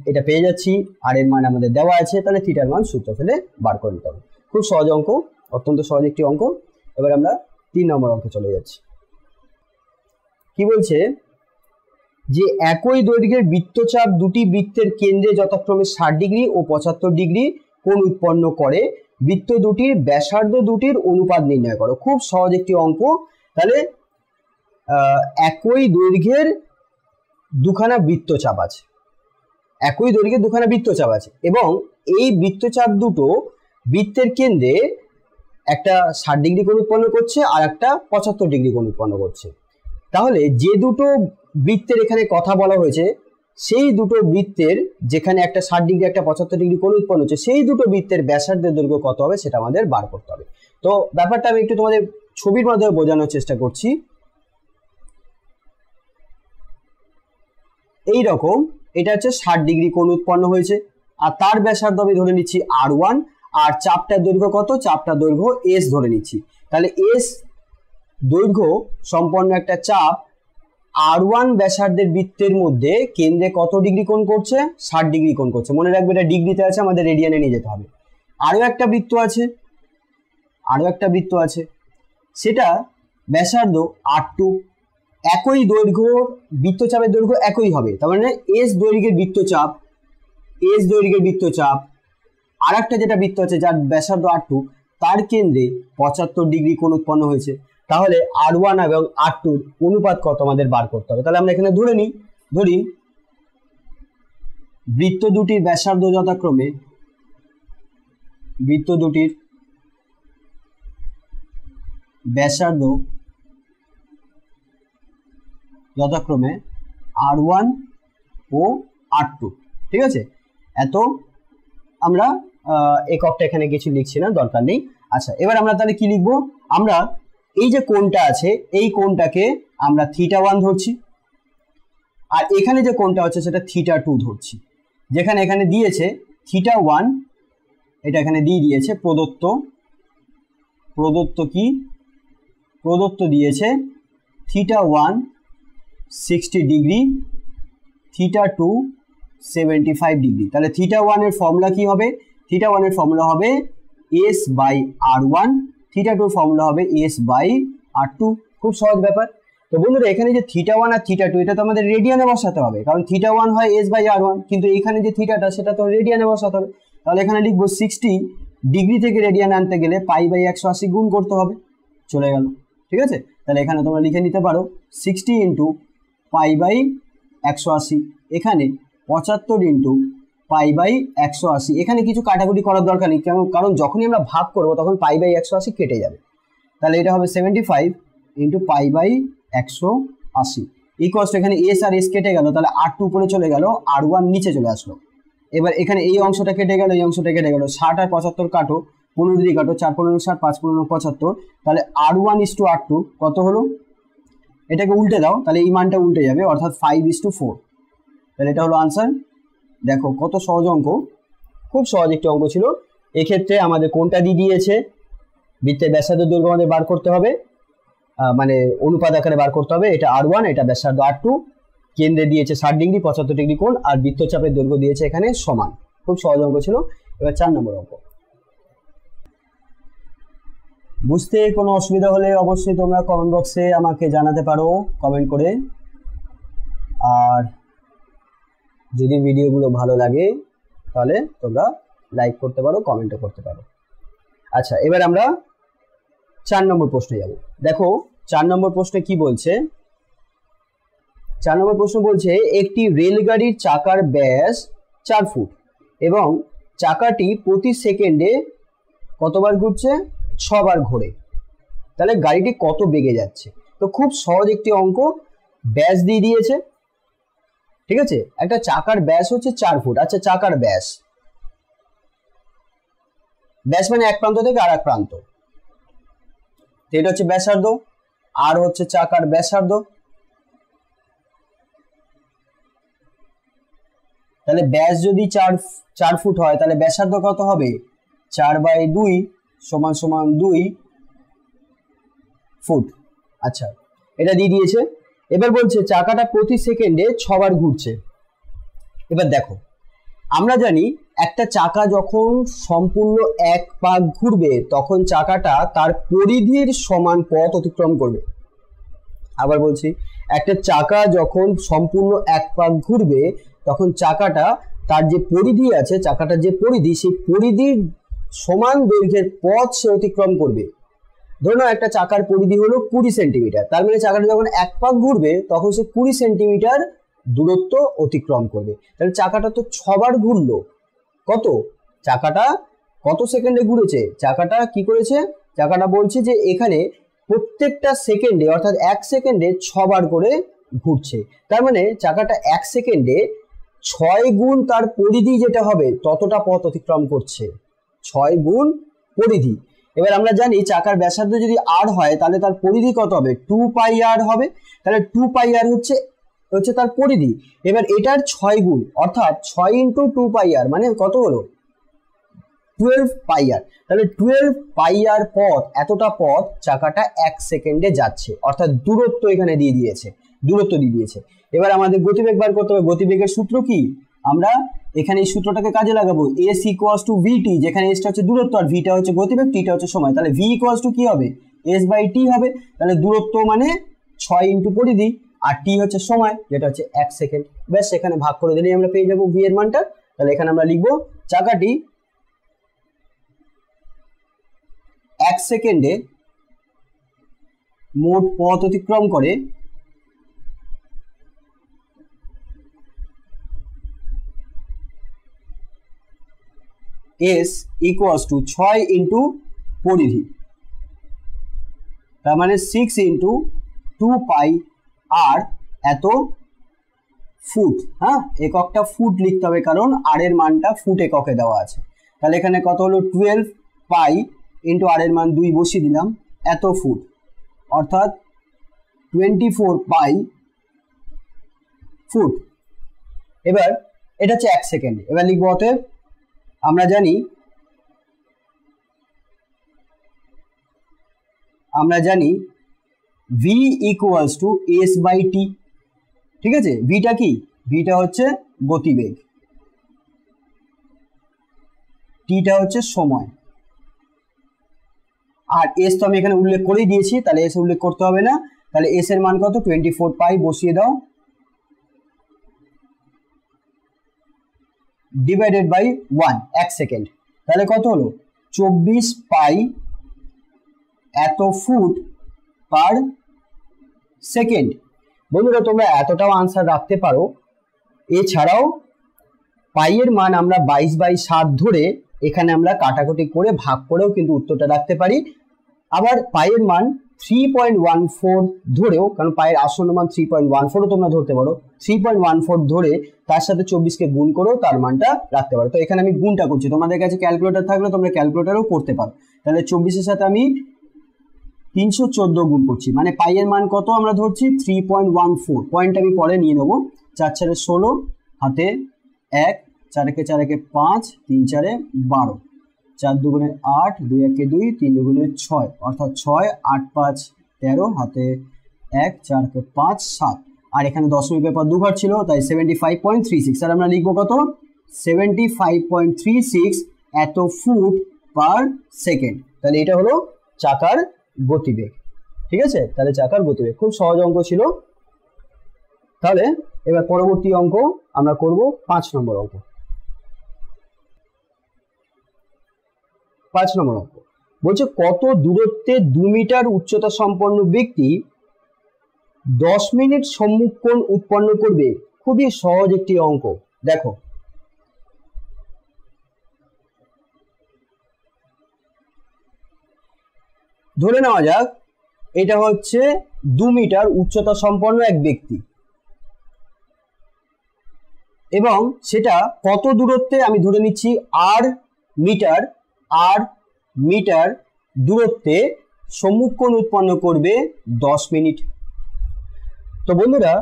এটা পেয়ে যাচ্ছি, আর এর মান আমাদের দেওয়া আছে। তাহলে থিটার মান সূত্র ফেলে বার করে নিতে হবে। খুব সহজ অঙ্ক, অত্যন্ত সহজ একটি অঙ্ক। এবার আমরা 3 নম্বর অঙ্কে চলে যাচ্ছি। কি বলছে? যে একই দৈর্ঘ্যের বৃত্তচাপ দুটি বৃত্তের কেন্দ্রে যথাক্রমে 60 ডিগ্রি ও 75 ডিগ্রি কোণ উৎপন্ন করে, বৃত্ত দুটির ব্যাসার্ধ দুটির অনুপাত নির্ণয় করো। খুব সহজ একটি অঙ্ক। তাহলে একই দৈর্ঘ্যের দুখানা বৃত্তচাপ আছে, একই দৈর্ঘ্যের দুখানা বৃত্তচাপ আছে এবং এই বৃত্তচাপ দুটো বৃত্তের কেন্দ্রে একটা 60 ডিগ্রি কোণ উৎপন্ন করছে আর একটা 75 ডিগ্রি কোণ উৎপন্ন করছে। তাহলে যে দুটো বৃত্তের এখানে কথা বলা হয়েছে সেই দুটো বৃত্তের, যেখানে একটা 60 ডিগ্রি একটা 75 ডিগ্রি কোণ উৎপন্ন হচ্ছে, সেই দুটো বৃত্তের ব্যাসার্ধের দৈর্ঘ্য কত হবে সেটা আমাদের বার করতে হবে। তো ব্যাপারটা আমি একটু তোমাদের ছবির মাধ্যমে বোঝানোর চেষ্টা করছি। এই রকম এটা হচ্ছে 60 ডিগ্রি কোণ উৎপন্ন হয়েছে আর তার ব্যাসার্ধ আমি ধরে নিচ্ছি R1 আর চাপটার দৈর্ঘ্য কত? চাপটার দৈর্ঘ্য S ধরে নিচ্ছি। তাহলে S দৈর্ঘ্য সম্পন্ন একটা চাপ R1 ব্যাসার্ধের বৃত্তের মধ্যে কেন্দ্রে কত ডিগ্রি কোণ করছে? 60 ডিগ্রি কোণ করছে। মনে রাখবে এটা ডিগ্রিতে আছে, আমাদের রেডিয়ানে নিয়ে যেতে হবে। আরো একটা বৃত্ত আছে, আরো একটা বৃত্ত আছে, সেটা ব্যাসার্ধ R2। একই দৈর্ঘ্য, বৃত্তচাপের দৈর্ঘ্য একই হবে, তার মানে S দৈর্ঘ্যের বৃত্তচাপ, S দৈর্ঘ্যের বৃত্তচাপ আর একটা যেটা বৃত্ত আছে যার ব্যাসার্ধ R2 তার কেন্দ্রে 75 ডিগ্রি কোণ উৎপন্ন হয়েছে। তাহলে R1 এবং R2 অনুপাত কত আমাদের বার করতে হবে। তাহলে আমরা এখানে ধরে নিই, ধরি বৃত্ত দুটির ব্যাসার্ধ যথাক্রমে, বৃত্ত দুটির ব্যাসার্ধ যথাক্রমে R1 ও R2। ঠিক আছে, এত আমরা এককটা এখানে কিছু লিখছি না, দরকার নেই। আচ্ছা, এবার আমরা তাহলে কি লিখবো? আমরা এই যে কোণটা আছে এই কোণটাকে আমরা θ1 ধরছি আর এখানে যে কোণটা হচ্ছে সেটা θ2 ধরছি। যেখানে এখানে দিয়েছে θ1, এটা এখানে দিয়ে দিয়েছে প্রদত্ত প্রদত্ত কি, প্রদত্ত দিয়েছে θ1 60 ডিগ্রি, θ2 75 ডিগ্রি। তাহলে θ1 এর ফর্মুলা কি হবে? θ1 এর ফর্মুলা হবে S/R1, θ2 এর ফর্মুলা হবে S/R2। খুব সহজ ব্যাপার। তো বন্ধুরা এখানে যে θ1 আর θ2 এটা তো আমাদের রেডিয়ানে বসাতে হবে, কারণ θ1 হয় S/R1, কিন্তু এইখানে যে থিটাটা সেটা তো রেডিয়ানে বসাতে হবে। তাহলে এখানে লিখবো 60 ডিগ্রি থেকে রেডিয়ান আনতে গেলে π/180 গুণ করতে হবে, চলে গেল। ঠিক আছে, তাহলে এখানে তোমরা লিখে নিতে পারো 60 × π/180, এখানে 75 × π/180। এখানে কিছু কাটাকুটি করার দরকার নেই, কারণ যখনই আমরা ভাগ করবো তখন π/180 কেটে যাবে। তাহলে এটা হবে 75 × π/180 ইকুয়ালস টু, এখানে এস আর এস কেটে গেল, তাহলে R2 উপরে চলে গেল, R1 নিচে চলে আসলো। এবার এখানে এই অংশটা কেটে গেল, এই অংশটা কেটে গেল, 60 আর 75 কাটো, 15 দিয়ে কাটো, 4 15 60, 5 15 75, তাহলে R1:R2 কত হলো? এটাকে উল্টে দাও, তাহলে এই মানটা উল্টে যাবে, অর্থাৎ 5:4। তাহলে এটা হলো আনসার। দেখো কত সহজ অঙ্ক, খুব সহজ একটি অঙ্ক ছিল। এক্ষেত্রে আমাদের কোনটা দিয়ে দিয়েছে? বৃত্তের ব্যাসার্ধ দৈর্ঘ্য আমাদের বার করতে হবে, মানে অনুপাত আকারে বার করতে হবে। এটা R1, এটা ব্যাসার্ধ R2, কেন্দ্রে দিয়েছে 60 ডিগ্রি 75 ডিগ্রি কোণ, আর বৃত্তচাপের দৈর্ঘ্য দিয়েছে এখানে সমান। খুব সহজ অঙ্ক ছিল। এবার 4 নম্বর অঙ্ক। বুঝতে কোনো অসুবিধা হলে অবশ্যই তোমরা কমেন্ট বক্সে আমাকে জানাতে পারো কমেন্ট করে, আর যদি ভিডিওগুলো ভালো লাগে তাহলে তোমরা লাইক করতে পারো, কমেন্টও করতে পারো। আচ্ছা, এবার আমরা 4 নম্বর প্রশ্নে যাব। দেখো 4 নম্বর প্রশ্নে কি বলছে? 4 নম্বর প্রশ্ন বলছে একটি রেলগাড়ির চাকার ব্যাস 4 ফুট এবং চাকাটি প্রতি সেকেন্ডে কতবার ঘুরছে? 6 বার ঘোরে। তাহলে গাড়িটি কত বেগে যাচ্ছে? তো খুব সহজ একটি অঙ্ক, ব্যাস দিয়ে দিয়েছে। ঠিক আছে, একটা চাকার ব্যাস হচ্ছে 4 ফুট। আচ্ছা, চাকার ব্যাস, ব্যাস মানে এক প্রান্ত থেকে আর এক প্রান্ত, এটা হচ্ছে ব্যাসার্ধ, আর হচ্ছে চাকার ব্যাসার্ধ। তাহলে ব্যাস যদি 4 ফুট হয়, তাহলে ব্যাসার্ধ কত হবে? 4/2 = 2 ফুট। আচ্ছা, এটা দিয়ে দিয়েছে। এবার বলছে চাকাটা প্রতি সেকেন্ডে 6 বার ঘুরছে। এবার দেখো, আমরা জানি একটা চাকা যখন সম্পূর্ণ এক পাক ঘুরবে তখন চাকাটা তার পরিধির সমান পথ অতিক্রম করবে। আবার বলছি, একটা চাকা যখন সম্পূর্ণ এক পাক ঘুরবে তখন চাকাটা তার যে পরিধি আছে, চাকাটার যে পরিধি, সেই পরিধির সমান দৈর্ঘ্যের পথ সে অতিক্রম করবে। ধরুন একটা চাকার পরিধি হলো 20 সেন্টিমিটার, তার মানে চাকাটা যখন এক পাক ঘুরবে তখন সে 20 সেন্টিমিটার দূরত্ব অতিক্রম করবে। তাহলে চাকাটা তো 6 বার ঘুরলো। কত? চাকাটা কত সেকেন্ডে ঘুরেছে? চাকাটা কি করেছে? চাকাটা বলছে যে এখানে প্রত্যেকটা সেকেন্ডে, অর্থাৎ 1 সেকেন্ডে 6 বার করে ঘুরছে। তার মানে চাকাটা 1 সেকেন্ডে 6 গুণ তার পরিধি যেটা হবে ততটা পথ অতিক্রম করছে। 6 গুণ পরিধি। এবার আমরা জানি চাকার ব্যাসার্ধ যদি r হয় তাহলে তার পরিধি কত হবে? 2πr হবে। তাহলে 2πr হচ্ছে তার পরিধি। এবার এটার 6 গুণ, অর্থাৎ 6 × 2πr মানে কত হলো? 12πr। তাহলে 12πr পথ, এতটা পথ চাকাটা 1 সেকেন্ডে যাচ্ছে, অর্থাৎ দূরত্ব এখানে দিয়ে দিয়েছে, দূরত্ব দিয়ে দিয়েছে। এবার আমাদের গতিবেগ বার করতে হবে। গতিবেগের সূত্র কি? আমরা এখানে এই সূত্রটাকে কাজে লাগাবো। s = vt, যেখানে s টা হচ্ছে দূরত্ব আর v টা হচ্ছে গতিবেগ, t টা হচ্ছে সময়। তাহলে v = কি হবে? s/t হবে। তাহলে দূরত্ব মানে 6 × পরিধি, আর t হচ্ছে সময়, যেটা হচ্ছে 1 সেকেন্ড। ব্যাস, এখানে ভাগ করে দিলেই আমরা পেয়ে যাবো v এর মানটা। তাহলে এখানে আমরা লিখবো চাকাটি 1 সেকেন্ডে মোট পথ অতিক্রম করে s = 6 × পরিধি, তার মানে 6 × 2πr এত ফুট। হ্যাঁ, এককটা ফুট লিখতে হবে কারণ r এর মানটা ফুট এককে দেওয়া আছে। তাহলে এখানে কত হলো? 12π × r এর মান 2 বসিয়ে দিলাম, এত ফুট, অর্থাৎ 24π ফুট। এবার এটা হচ্ছে 1 সেকেন্ড। এবার লিখবো অতএব আমরা জানি আমরা জানি v equals to S by T. ঠিক আছে, ভিটা কি? ভিটা হচ্ছে গতিবেগ, টিটা হচ্ছে সময়, আর এস তো আমি এখানে উল্লেখ করেই দিয়েছি, তাহলে এস উল্লেখ করতে হবে না। তাহলে এস এর মান কত? 24 পাই বসিয়ে দাও, ডিভাইডেড বাই 1, 1 সেকেন্ড। তাহলে কত হলো? 24 পাই এত ফুট পার সেকেন্ড। বন্ধুরা তোমরা এতটাও আনসার রাখতে পারো। এছাড়াও পাইয়ের মান আমরা 22/7 ধরে এখানে আমরা কাটাকুটি করে ভাগ করেও কিন্তু উত্তরটা রাখতে পারি। আবার পাইয়ের মান 3.14 ধরেও, কারণ পাইয়ের আসন্ন মান 3.14ও তোমরা ধরতে পারো, 3.14 ধরে তার সাথে 24কে গুণ করেও তার মানটা রাখতে পারো। তো এখানে আমি গুণটা করছি, তোমাদের কাছে ক্যালকুলেটর থাকলে তোমরা ক্যালকুলেটরও করতে পারো। তাহলে 24-এর সাথে আমি 314 গুণ করছি, মানে পাইয়ের মান কত আমরা ধরছি? 3.14। পয়েন্ট আমি পরে নিয়ে নেবো। 4 4 16, হাতে 1, 4 1 4 1 5, 3 4 12, 4 2 8, 2 1 2, 3 2 6, অর্থাৎ 6 8 5 13, হাতে 1 4 5 7, আর এখানে দশমিক ব্যাপার দুবার ছিল, তাই 75.36। আর আমরা লিখবো কত? 75.36 এত ফুট পার সেকেন্ড। তাহলে এটা হলো চাকার গতিবেগ। ঠিক আছে, তাহলে চাকার গতিবেগ খুব সহজ অঙ্ক ছিল। তাহলে এবার পরবর্তী অঙ্ক আমরা করব 5 নম্বর অঙ্ক। 5 নম্বর অঙ্ক বলছে কত দূরত্বে 2 মিটার উচ্চতা সম্পন্ন ব্যক্তি 10 মিনিট সম্মুখ কোণ উৎপন্ন করবে? খুবই সহজ একটি অঙ্ক। দেখো ধরে নেওয়া যাক এটা হচ্ছে 2 মিটার উচ্চতা সম্পন্ন এক ব্যক্তি, এবং সেটা কত দূরত্বে, আমি ধরে নিচ্ছি আর মিটার দূরত্বে সম্মুখ কোণ উৎপন্ন করবে 10 মিনিট। তো বন্ধুরা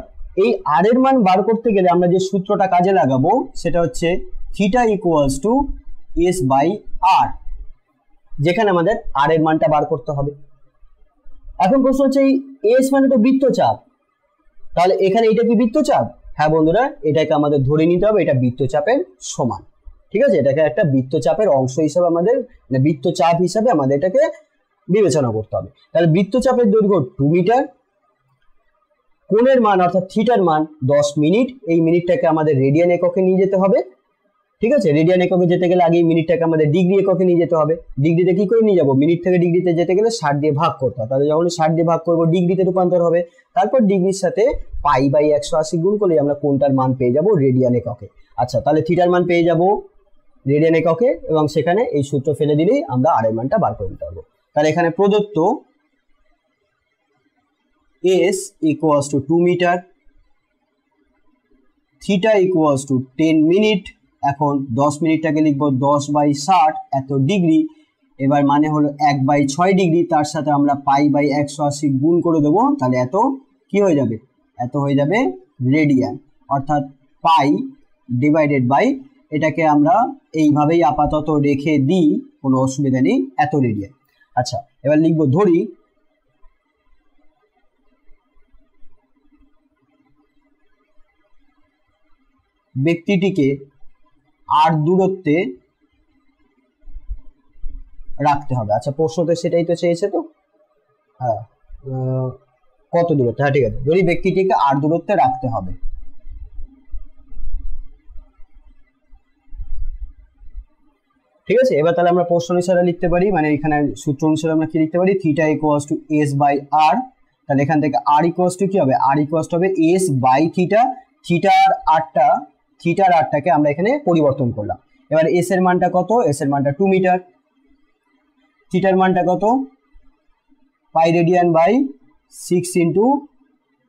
এই আর এর মান বার করতে গেলে আমরা যে সূত্রটা কাজে লাগাবো সেটা হচ্ছে theta equals to S by R, যেখানে আমাদের আর এর মানটা বার করতে হবে। এখন প্রশ্ন হচ্ছে এই এস মানে তো বৃত্তচাপ, তাহলে এখানে এটা কি বৃত্তচাপ? হ্যাঁ বন্ধুরা, এটাকে আমাদের ধরে নিতে হবে এটা বৃত্তচাপের সমান। ঠিক আছে, এটাকে একটা বৃত্তচাপের অংশ হিসাবে আমাদের, মানে বৃত্তচাপ হিসাবে আমাদের এটাকে বিবেচনা করতে হবে। তাহলে বৃত্তচাপের দৈর্ঘ্য 2 মিটার, কোণের মান অর্থাৎ থিটার মান 10 মিনিট, এই মিনিটটাকে আমাদের রেডিয়ান এককে নিয়ে যেতে হবে। ঠিক আছে, রেডিয়ান এককে যেতে গেলে আগে মিনিটটাকে আমাদের ডিগ্রি এককে নিয়ে যেতে হবে। ডিগ্রিতে কি করে নিয়ে যাবো? মিনিট থেকে ডিগ্রিতে যেতে গেলে 60 দিয়ে ভাগ করতে হবে, তাহলে যখন 60 দিয়ে ভাগ করবো ডিগ্রিতে রূপান্তর হবে। তারপর ডিগ্রির সাথে পাই বাই 180 গুণ করলে আমরা কোণটার মান পেয়ে যাব রেডিয়ান এককে। আচ্ছা, তাহলে থিটার মান পেয়ে যাব রেডিয়ান এককে, এবং সেখানে এই সূত্র ফেলে দিলেই আমরা আর এর মানটা বার করে নিতে পারবো। তাহলে এখানে প্রদত্ত S equals to 2 meter, theta equals to 10 minute, এখন 10 মিনিটটাকে লিখবো 10/60 এত ডিগ্রি, এবার মানে হলো 1/6 ডিগ্রি, তার সাথে আমরা পাই বাই 180 গুণ করে দেবো, তাহলে এত কি হয়ে যাবে? এত হয়ে যাবে রেডিয়ান, অর্থাৎ পাই ডিভাইডেড বাই, এটাকে আমরা এইভাবেই আপাতত রেখে দিই, কোনো অসুবিধা নেই, এত রেডিয়ান। আচ্ছা, এবার লিখবো ধরি ব্যক্তিটিকে আর দূরত্বে রাখতে হবে। আচ্ছা, প্রশ্নতে সেটাই তো চেয়েছে, তো হ্যাঁ কত দূরত্বে, হ্যাঁ ঠিক আছে, ধরি ব্যক্তিটিকে আর দূরত্বে রাখতে হবে। ঠিক আছে, এবার তাহলে আমরা প্রশ্ন অনুসারে লিখতে পারি, মানে এখানে সূত্র অনুসারে আমরা কি লিখতে পারি? Theta equals to S by R, তাহলে এখান থেকে আর ইকুয়ালস টু কি হবে? আর ইকুয়ালস টু হবে এস বাই থিটা, থিটার আরটাকে আমরা এখানে পরিবর্তন করলাম। এবার এস এর মানটা কত? এস এর মানটা 2 মিটার, থিটার মানটা কত? Pi radian by 6 into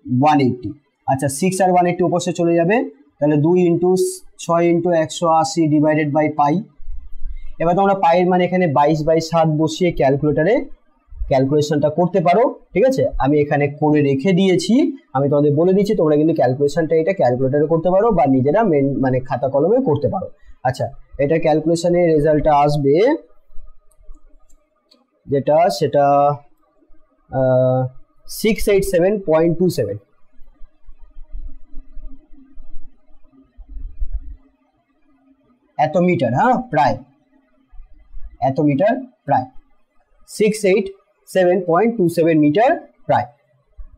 180। আচ্ছা, 6 আর 180 উপরে চলে যাবে, তাহলে 2 into 6 into 180 divided by pi. এবার তোমরা পাইয়ের মান এখানে 22/7 বসিয়ে ক্যালকুলেটারে ক্যালকুলেশনটা করতে পারো। ঠিক আছে, আমি এখানে করে রেখে দিয়েছি, আমি তোমাদের বলে দিচ্ছি, তোমরা কিন্তু ক্যালকুলেশনটা এটা ক্যালকুলেটারে করতে পারো বা নিজেরা মানে খাতা কলমে করতে পারো। আচ্ছা, এটা ক্যালকুলেশনের রেজাল্টটা আসবে যেটা, সেটা 687.27 এত মিটার, হ্যাঁ প্রায় এত মিটার, প্রায় 687.27 মিটার প্রায়।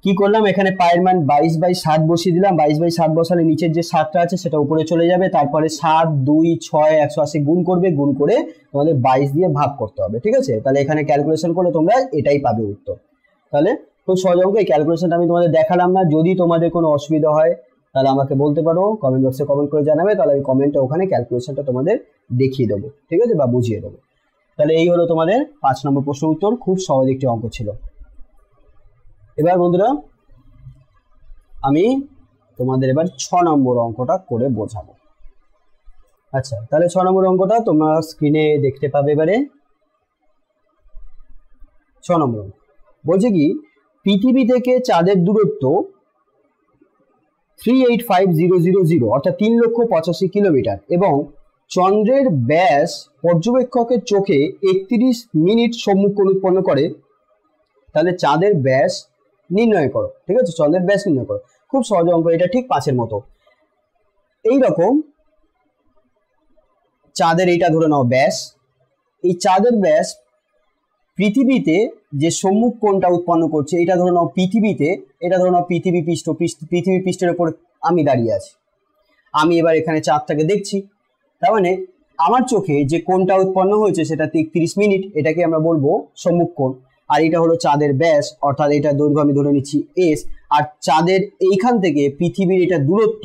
কি করলাম, এখানে পায়ের মান 22/7 বসিয়ে দিলাম। 22/7 বসালে নিচের যে 7টা আছে সেটা উপরে চলে যাবে, তারপরে 7, 2, 6, 180 গুণ করবে, গুণ করে তোমাদের 22 দিয়ে ভাগ করতে হবে, ঠিক আছে। তাহলে এখানে ক্যালকুলেশন করে তোমরা এটাই পাবে উত্তর। তাহলে খুব সহজ অঙ্ক। এই ক্যালকুলেশনটা আমি তোমাদের দেখালাম না, যদি তোমাদের কোনো অসুবিধা হয় তাহলে আমাকে বলতে পারো, কমেন্ট বক্সে কমেন্ট করে জানাবে, তাহলে আমি কমেন্টে ওখানে ক্যালকুলেশনটা তোমাদের দেখিয়ে দেবো, ঠিক আছে, বা বুঝিয়ে দেবো। তাহলে এই হলো তোমাদের 5 নম্বর প্রশ্ন উত্তর। খুব সহজ একটি অঙ্ক ছিল। এবার বন্ধুরা আমি তোমাদের এবার 6 নম্বর অঙ্কটা করে বোঝাবো। আচ্ছা, তাহলে 6 নম্বর অঙ্কটা তোমরা স্ক্রিনে দেখতে পাবে। এবারে 6 নম্বর বলছে কি, পৃথিবী থেকে চাঁদের দূরত্ব 385,000 অর্থাৎ 3,85,000 কিলোমিটার এবং চন্দ্রের ব্যাস পর্যবেক্ষকের চোখে 31 মিনিট সম্মুখ কোণ উৎপন্ন করে। তাহলে চাঁদের ব্যাস নির্ণয় করো, ঠিক আছে, চন্দ্রের ব্যাস নির্ণয় করো। খুব সহজ অঙ্ক, এটা ঠিক 5-এর মতো। এইরকম চাঁদের এইটা ধরে নাও ব্যাস, এই চাঁদের ব্যাস পৃথিবীতে যে সম্মুখ কোণটা উৎপন্ন করছে এটা ধরে নাও পৃথিবীতে, এটা ধরে নাও পৃথিবী পৃষ্ঠের উপর আমি দাঁড়িয়ে আছি, আমি এবার এখানে চাঁদটাকে দেখছি। তার মানে আমার চোখে যে কোণটা উৎপন্ন হয়েছে সেটা 31 মিনিট, এটাকে আমরা বলবো সম্মুখ কোণ। আর এটা হলো চাঁদের ব্যাস, অর্থাৎ এটা দৈর্ঘ্য আমি ধরে নিচ্ছি এস। আর চাঁদের এইখান থেকে পৃথিবীর এটা দূরত্ব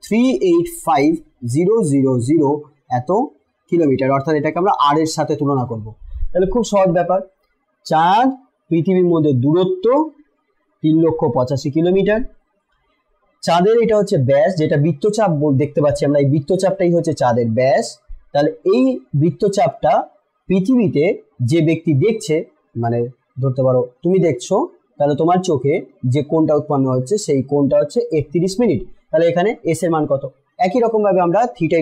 385,000 এত কিলোমিটার, অর্থাৎ এটাকে আমরা আর এর সাথে তুলনা করব। তাহলে খুব সহজ ব্যাপার, চাঁদ পৃথিবীর মধ্যে দূরত্ব 3,85,000 কিলোমিটার, চাঁদের এটা হচ্ছে ব্যাস, যেটা বৃত্তচাপ দেখতে পাচ্ছি আমরা, এই বৃত্তচাপটাই হচ্ছে চাঁদের ব্যাস। তাহলে এই বৃত্তচাপটা পৃথিবীতে যে ব্যক্তি দেখছে, মানে ধরতে পারো তুমি দেখছো, তাহলে তোমার চোখে যে কোণটা উৎপন্ন হচ্ছে সেই কোণটা হচ্ছে 31 মিনিট। তাহলে এখানে এস এর মান কত? একই রকম ভাবে আমরা θ =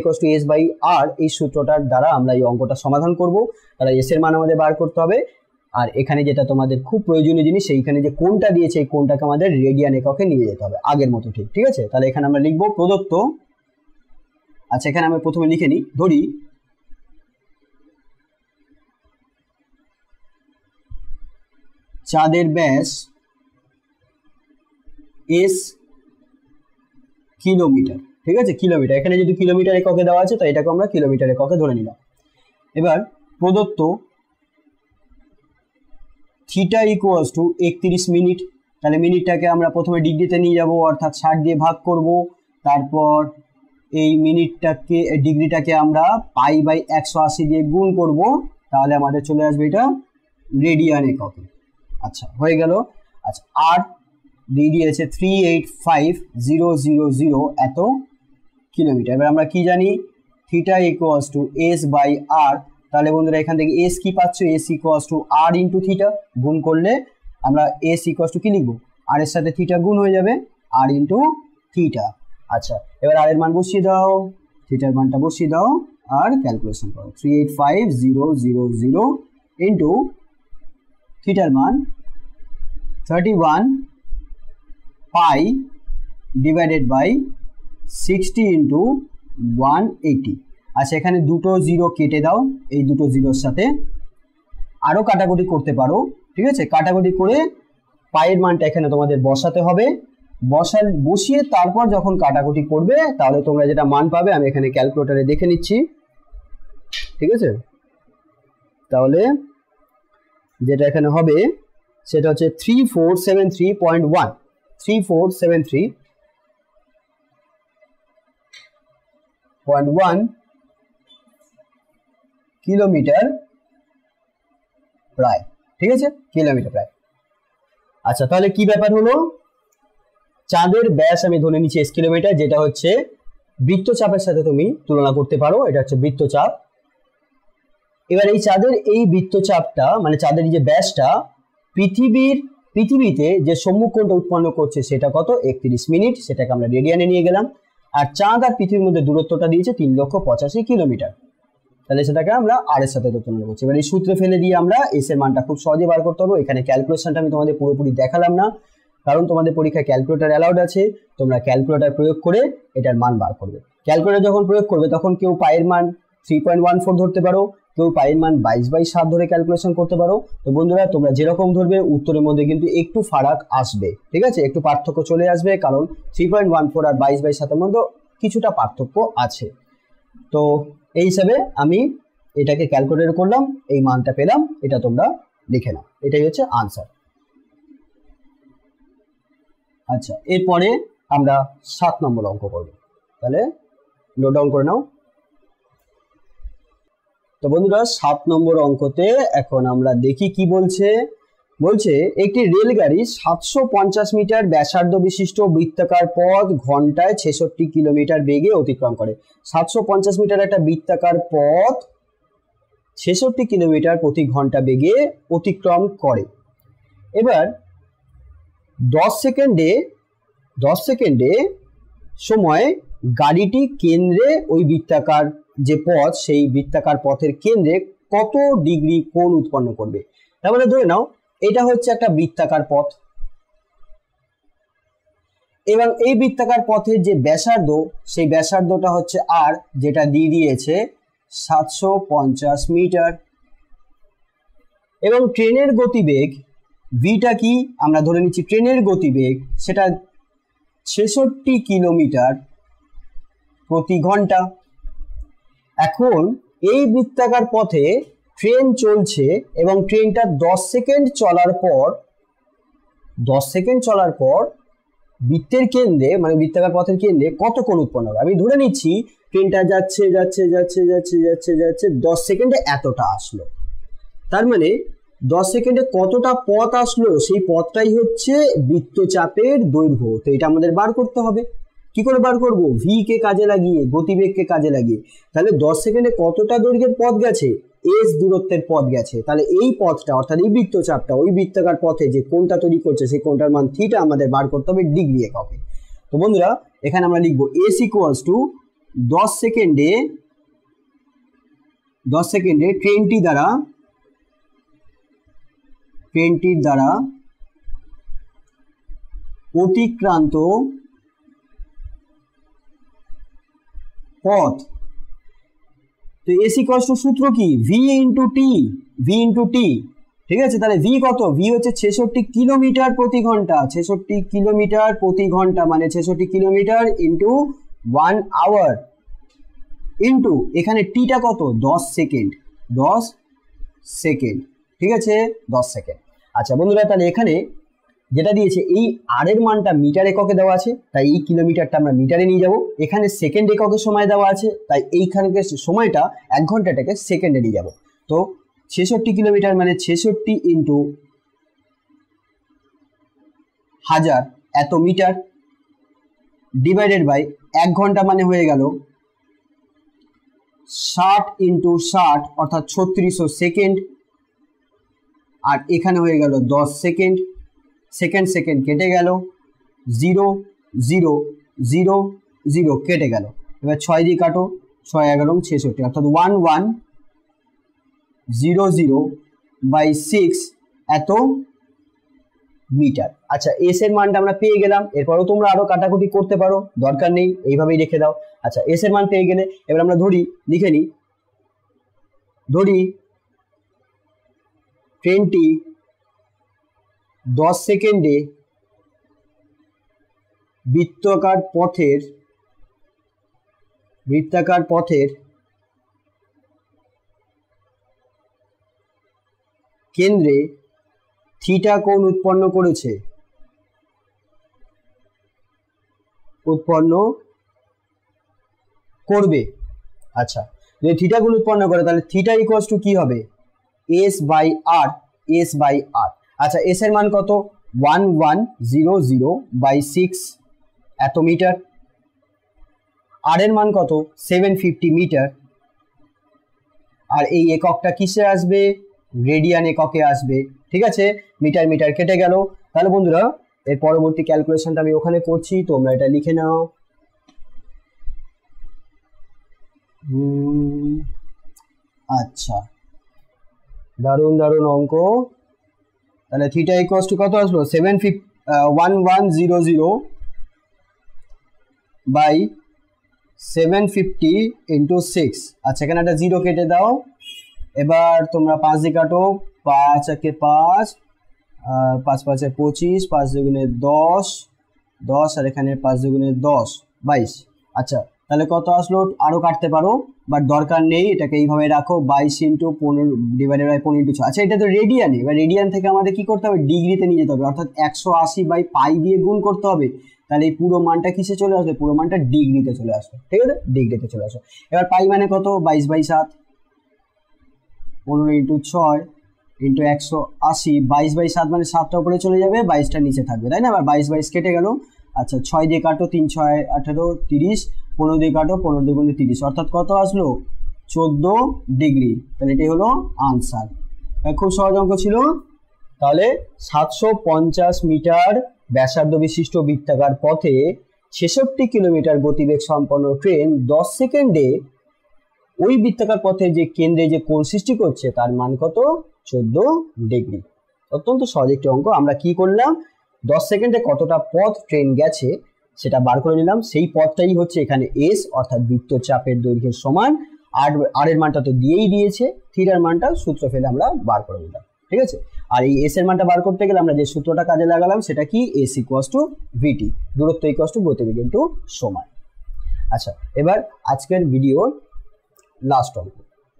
s/r এই সূত্রটার দ্বারা আমরা এই অঙ্কটা সমাধান করব। তাহলে এস এর মান আমাদের বার করতে হবে। আর এখানে যেটা তোমাদের খুব প্রয়োজনীয় জিনিস, সেইখানে যে কোণটা দিয়েছে এই কোণটাকে আমাদের রেডিয়ান এককে নিয়ে যেতে হবে, আগের মতো ঠিক আছে। তাহলে এখানে আমরা লিখব প্রদত্ত। আচ্ছা, এখানে আমরা প্রথমে লিখে নিই, ধরি চাঁদের ব্যাস এস কিলোমিটার, ঠিক আছে, কিলোমিটার। এখানে যদি কিলোমিটার এককে দেওয়া আছে তাই এটাকে আমরা কিলোমিটার এককে ধরে নিলাম। এবার প্রদত্ত θ = 31 মিনিট, তাহলে মিনিটটাকে আমরা প্রথমে ডিগ্রিতে নিয়ে যাব, অর্থাৎ 60 দিয়ে ভাগ করব, তারপর এই মিনিটটাকে ডিগ্রিটাকে আমরা π/180 দিয়ে গুণ করব, তাহলে আমাদের চলে আসবে এটা রেডিয়ান এককে। আচ্ছা, হয়ে গেল। আচ্ছা, আর দিয়ে দিয়েছে 385,000 এত কিলোমিটার। এবার আমরা কি জানি, θ = s/r। তাহলে বন্ধুরা এখান থেকে এস কি পাচ্ছ, এস = r × θ, গুণ করলে আমরা এস = কি লিখবো, আর এর সাথে থিটা গুণ হয়ে যাবে, r × θ। আচ্ছা, এবার আর এর মান বসিয়ে দাও, থিটার মানটা বসিয়ে দাও আর ক্যালকুলেশন করো। 385,000 ইন্টু থিটার মান 31 π / 60 × 180। আচ্ছা, এখানে দুটো জিরো কেটে দাও, এই দুটো জিরোর সাথে আরো কাটাকুটি করতে পারো, ঠিক আছে। কাটাকুটি করে পায়ের মানটা এখানে তোমাদের বসাতে হবে, বসিয়ে তারপর যখন কাটাকুটি করবে তাহলে তোমরা যেটা মান পাবে আমি এখানে ক্যালকুলেটরে দেখে নিচ্ছি, ঠিক আছে। তাহলে যেটা এখানে হবে সেটা হচ্ছে 3473.1 3473.1 কিলোমিটার প্রায়, ঠিক আছে, কিলোমিটার প্রায়। আচ্ছা, তাহলে কি ব্যাপার হলো, চাঁদের ব্যাস আমি ধরে নিচ্ছি এস কিলোমিটার, যেটা হচ্ছে বৃত্তচাপের সাথে তুমি তুলনা করতে পারো, এটা হচ্ছে বৃত্তচাপ। এবার এই চাঁদের এই বৃত্তচাপটা মানে চাঁদের যে ব্যাসটা পৃথিবীতে যে সম্মুখ কোণটা উৎপন্ন করছে সেটা কত, 31 মিনিট, সেটাকে আমরা রেডিয়ানে নিয়ে গেলাম। আর চাঁদ আর পৃথিবীর মধ্যে দূরত্বটা দিয়েছে 3,85,000 কিলোমিটার। তাহলে সেটাকে আমরা আর এর সাথে তুলনা করছি। এবার এই সূত্রে ফেলে দিয়ে আমরা এস এর মানটা খুব সহজে বার করতে পারবো। এখানে ক্যালকুলেশনটা আমি তোমাদের পুরোপুরি দেখালাম না, কারণ তোমাদের পরীক্ষায় ক্যালকুলেটর অ্যালাউড আছে, তোমরা ক্যালকুলেটর প্রয়োগ করে এটার মান বার করবে। ক্যালকুলেটর যখন প্রয়োগ করবে তখন কেউ পায়ের মান 3.14 ধরতে পারো, কেউ পায়ের মান 22/7 ধরে ক্যালকুলেশন করতে পারো। তো বন্ধুরা তোমরা যেরকম ধরবে উত্তরের মধ্যে কিন্তু একটু ফারাক আসবে, ঠিক আছে, একটু পার্থক্য চলে আসবে, কারণ 3.14 আর 22/7 এর মধ্যে কিছুটা পার্থক্য আছে। তো এই হিসাবে আমি এটাকে ক্যালকুলেট করলাম, এই মানটা পেলাম, এটা তোমরা লিখে নাও, এটাই হচ্ছে আনসার। আচ্ছা, এরপরে আমরা 7 নম্বর অঙ্ক করব, তাহলে নোট ডাউন করে নাও। তো বন্ধুরা 7 নম্বর অঙ্কতে এখন আমরা দেখি কি বলছে। বলছে একটি রেলগাড়ি 750 মিটার ব্যাসার্ধ বিশিষ্ট বৃত্তাকার পথ ঘন্টায় 66 কিলোমিটার বেগে অতিক্রম করে। 750 মিটার একটা বৃত্তাকার পথ 66 কিলোমিটার প্রতি ঘন্টা বেগে অতিক্রম করে। এবার 10 সেকেন্ডে সময় গাড়িটি কেন্দ্রে ওই বৃত্তাকার যে পথ, সেই বৃত্তাকার পথের কেন্দ্রে কত ডিগ্রি কোণ উৎপন্ন করবে। তার মানে ধরে নাও এটা হচ্ছে একটা বৃত্তাকার পথ, এবং এই বৃত্তাকার পথের যে ব্যাসার্ধ, সেই ব্যাসার্ধটা হচ্ছে আর, যেটা দিয়ে দিয়েছে 750 মিটার, এবং ট্রেনের গতিবেগ ভিটা কি আমরা ধরে নিচ্ছি, ট্রেনের গতিবেগ সেটা 66 কিলোমিটার প্রতি ঘন্টা। এখন এই বৃত্তাকার পথে ট্রেন চলছে এবং ট্রেনটা 10 সেকেন্ড চলার পর বৃত্তের কেন্দ্রে মানে বৃত্তাকার পথের কেন্দ্রে কত কোণ উৎপন্ন হবে। আমি ধরে নিচ্ছি ট্রেনটা যাচ্ছে 10 সেকেন্ডে এতটা আসলো, তার মানে 10 সেকেন্ডে কতটা পথ আসলো সেই পথটাই হচ্ছে বৃত্তচাপের দৈর্ঘ্য। তো এটা আমাদের বার করতে হবে। কি করে বার করব? ভি কে কাজে লাগিয়ে, গতিবেগকে কাজে লাগিয়ে। তাহলে 10 সেকেন্ডে কতটা দৈর্ঘ্যের পথ গেছে? এস দূরত্বের পথ গেছে। তাহলে এই পথটা অর্থাৎ এই বৃত্তচাপটা ওই বৃত্তাকার পথে যে কোণটা তৈরি করছে সেই কোণটার মান থিটা আমাদের বার করতে হবে ডিগ্রি এককে। তো বন্ধুরা এখানে আমরা লিখবো এস ইকুয়ালস টু 10 সেকেন্ডে ট্রেনটির দ্বারা অতিক্রান্ত পথ। তো এস ইকুয়ালস টু সূত্র কি? ভি ইন্টু টি, ঠিক আছে। তাহলে ভি কত? ভি হচ্ছে 66 কিলোমিটার প্রতি ঘন্টা, 66 কিলোমিটার প্রতি ঘন্টা মানে 66 কিলোমিটার ইন্টু 1 আওয়ার ইন্টু এখানে টিটা কত? 10 সেকেন্ড, ঠিক আছে, 10 সেকেন্ড। আচ্ছা বন্ধুরা তাহলে এখানে যেটা দিয়েছে এই আর এর মানটা মিটার এককে দেওয়া আছে, তাই এই কিলোমিটারটা আমরা মিটারে নিয়ে যাব। এখানে সেকেন্ড এককে সময় দেওয়া আছে, তাই এইখানকার সময়টা 1 ঘন্টাটাকে সেকেন্ডে নিয়ে যাব। তো 66 কিলোমিটার মানে 66 ইন্টু 1000 এত মিটার ডিভাইডেড বাই 1 ঘন্টা মানে হয়ে গেল 60 ইন্টু 60 অর্থাৎ 3600 সেকেন্ড, আর এখানে হয়ে গেল 10 সেকেন্ড, সেকেন্ড কেটে গেল, 0 0 0 0 কেটে গেল। এবার 6 দিয়ে কাটো, 6 11 66 অর্থাৎ 1100/6 এত মিটার। আচ্ছা এস এর মানটা আমরা পেয়ে গেলাম। এরপরও তোমরা আরো কাটাকুটি করতে পারো, দরকার নেই, এইভাবেই রেখে দাও। আচ্ছা এস এর মান পেয়ে গেলে এবার আমরা লিখে নিই ট্রেনটি 10 সেকেন্ডে বৃত্তাকার পথের কেন্দ্রে থিটা কোণ উৎপন্ন করবে। আচ্ছা যদি থিটা কোণ উৎপন্ন করে তাহলে থিটা ইকুয়ালস টু কি হবে? এস বাই আর। আচ্ছা এস এর মান কত? 1100/6 এত মিটার। আর এর মান কত? 750 মিটার। আর এই এককটা কিসে আসবে? রেডিয়ান এককে আসবে, ঠিক আছে। মিটার কেটে গেল। তাহলে বন্ধুরা এর পরবর্তী ক্যালকুলেশনটা আমি ওখানে করছি, তোমরা এটা লিখে নাও। আচ্ছা, দারুণ দারুণ অঙ্ক। তাহলে থিটা ইকুয়ালস টু কত আসলো? 1100 বাই 750 ইন্টু 6। আচ্ছা, এখানে একটা জিরো কেটে দাও। এবার তোমরা 5 দিয়ে কাটো, 5 একে 5, 5 5 25, 5 দুগুণে 10, 10 আর এখানে 5 দুগুণে 10, 22। আচ্ছা, তাহলে কত আসলো? আরো কাটতে পারো, বাট দরকার নেই, এটাকে এইভাবে রাখো। 22 ইন্টু 15 ডিভাইডেড বাই 15 ইন্টু 6। আচ্ছা, এটা তো রেডিয়ানে। এবার রেডিয়ান থেকে আমাদের কি করতে হবে? ডিগ্রিতে নিয়ে যেতে হবে, অর্থাৎ 180 বাই পাই দিয়ে গুণ করতে হবে। তাহলে এই পুরো মানটা কিসে চলে আসবে? পুরো মানটা ডিগ্রিতে চলে আসবে। ঠিক আছে, ডিগ্রিতে চলে আসবে। এবার পাই মানে কত? 22 বাই 7, 15 ইন্টু 6 ইন্টু 180। 22 বাই 7 মানে 7টা উপরে চলে যাবে, 22টা নিচে থাকবে, তাই না? আবার 22 22 কেটে গেল। আচ্ছা, 6 দিয়ে কাটো, 3 6 18 30, 15 দিয়ে কাটো, 15 দুগুণে 30, অর্থাৎ কত আসলো? 14 ডিগ্রি। তাহলে এটাই হলো আনসার। খুব সহজ অঙ্ক ছিল। তাহলে 750 মিটার ব্যাসার্ধ বিশিষ্ট বৃত্তাকার পথে 66 কিলোমিটার গতিবেগ সম্পন্ন ট্রেন 10 সেকেন্ডে ওই বৃত্তাকার পথে যে কেন্দ্রে যে কোণ সৃষ্টি করছে তার মান কত? 14 ডিগ্রি। অত্যন্ত সহজ একটি অঙ্ক। আমরা কি করলাম? 10 সেকেন্ডে কতটা পথ ট্রেন গেছে সেটা বার করে নিলাম। সেই পথটাই হচ্ছে এখানে এস, অর্থাৎ বৃত্তচাপের দৈর্ঘ্যের সমান। আর এর মানটা তো দিয়েই দিয়েছে, থিটার মানটা সূত্র ফেলে আমরা বার করে নিলাম। ঠিক আছে, আর এই এস এর মানটা বার করতে গেলে আমরা যে সূত্রটা কাজে লাগালাম সেটা কি? এস ইকুয়ালস টু ভিটি, দূরত্ব ইকুয়ালস টু গতিবেগ ইনটু সময়। আচ্ছা, এবার আজকের ভিডিওর লাস্ট অঙ্ক।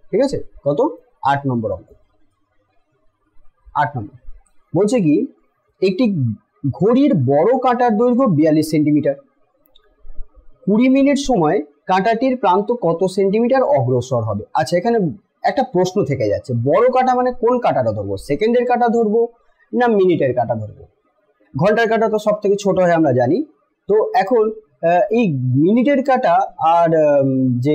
ঠিক আছে, কত? 8 নম্বর অঙ্ক। 8 নম্বর বলছে কি, একটি ঘড়ির বড় কাঁটার দৈর্ঘ্য 42 সেন্টিমিটার। 20 মিনিট সময় কাঁটাটির প্রান্ত কত সেন্টিমিটার অগ্রসর হবে? আচ্ছা, এখানে একটা প্রশ্ন থেকে যাচ্ছে, বড় কাঁটা মানে কোন কাঁটাটা ধরবো? সেকেন্ডের কাঁটা ধরবো না মিনিটের কাঁটা ধরবো? ঘন্টার কাঁটা তো সব থেকে ছোট হয় আমরা জানি। তো এখন এই মিনিটের কাঁটা আর যে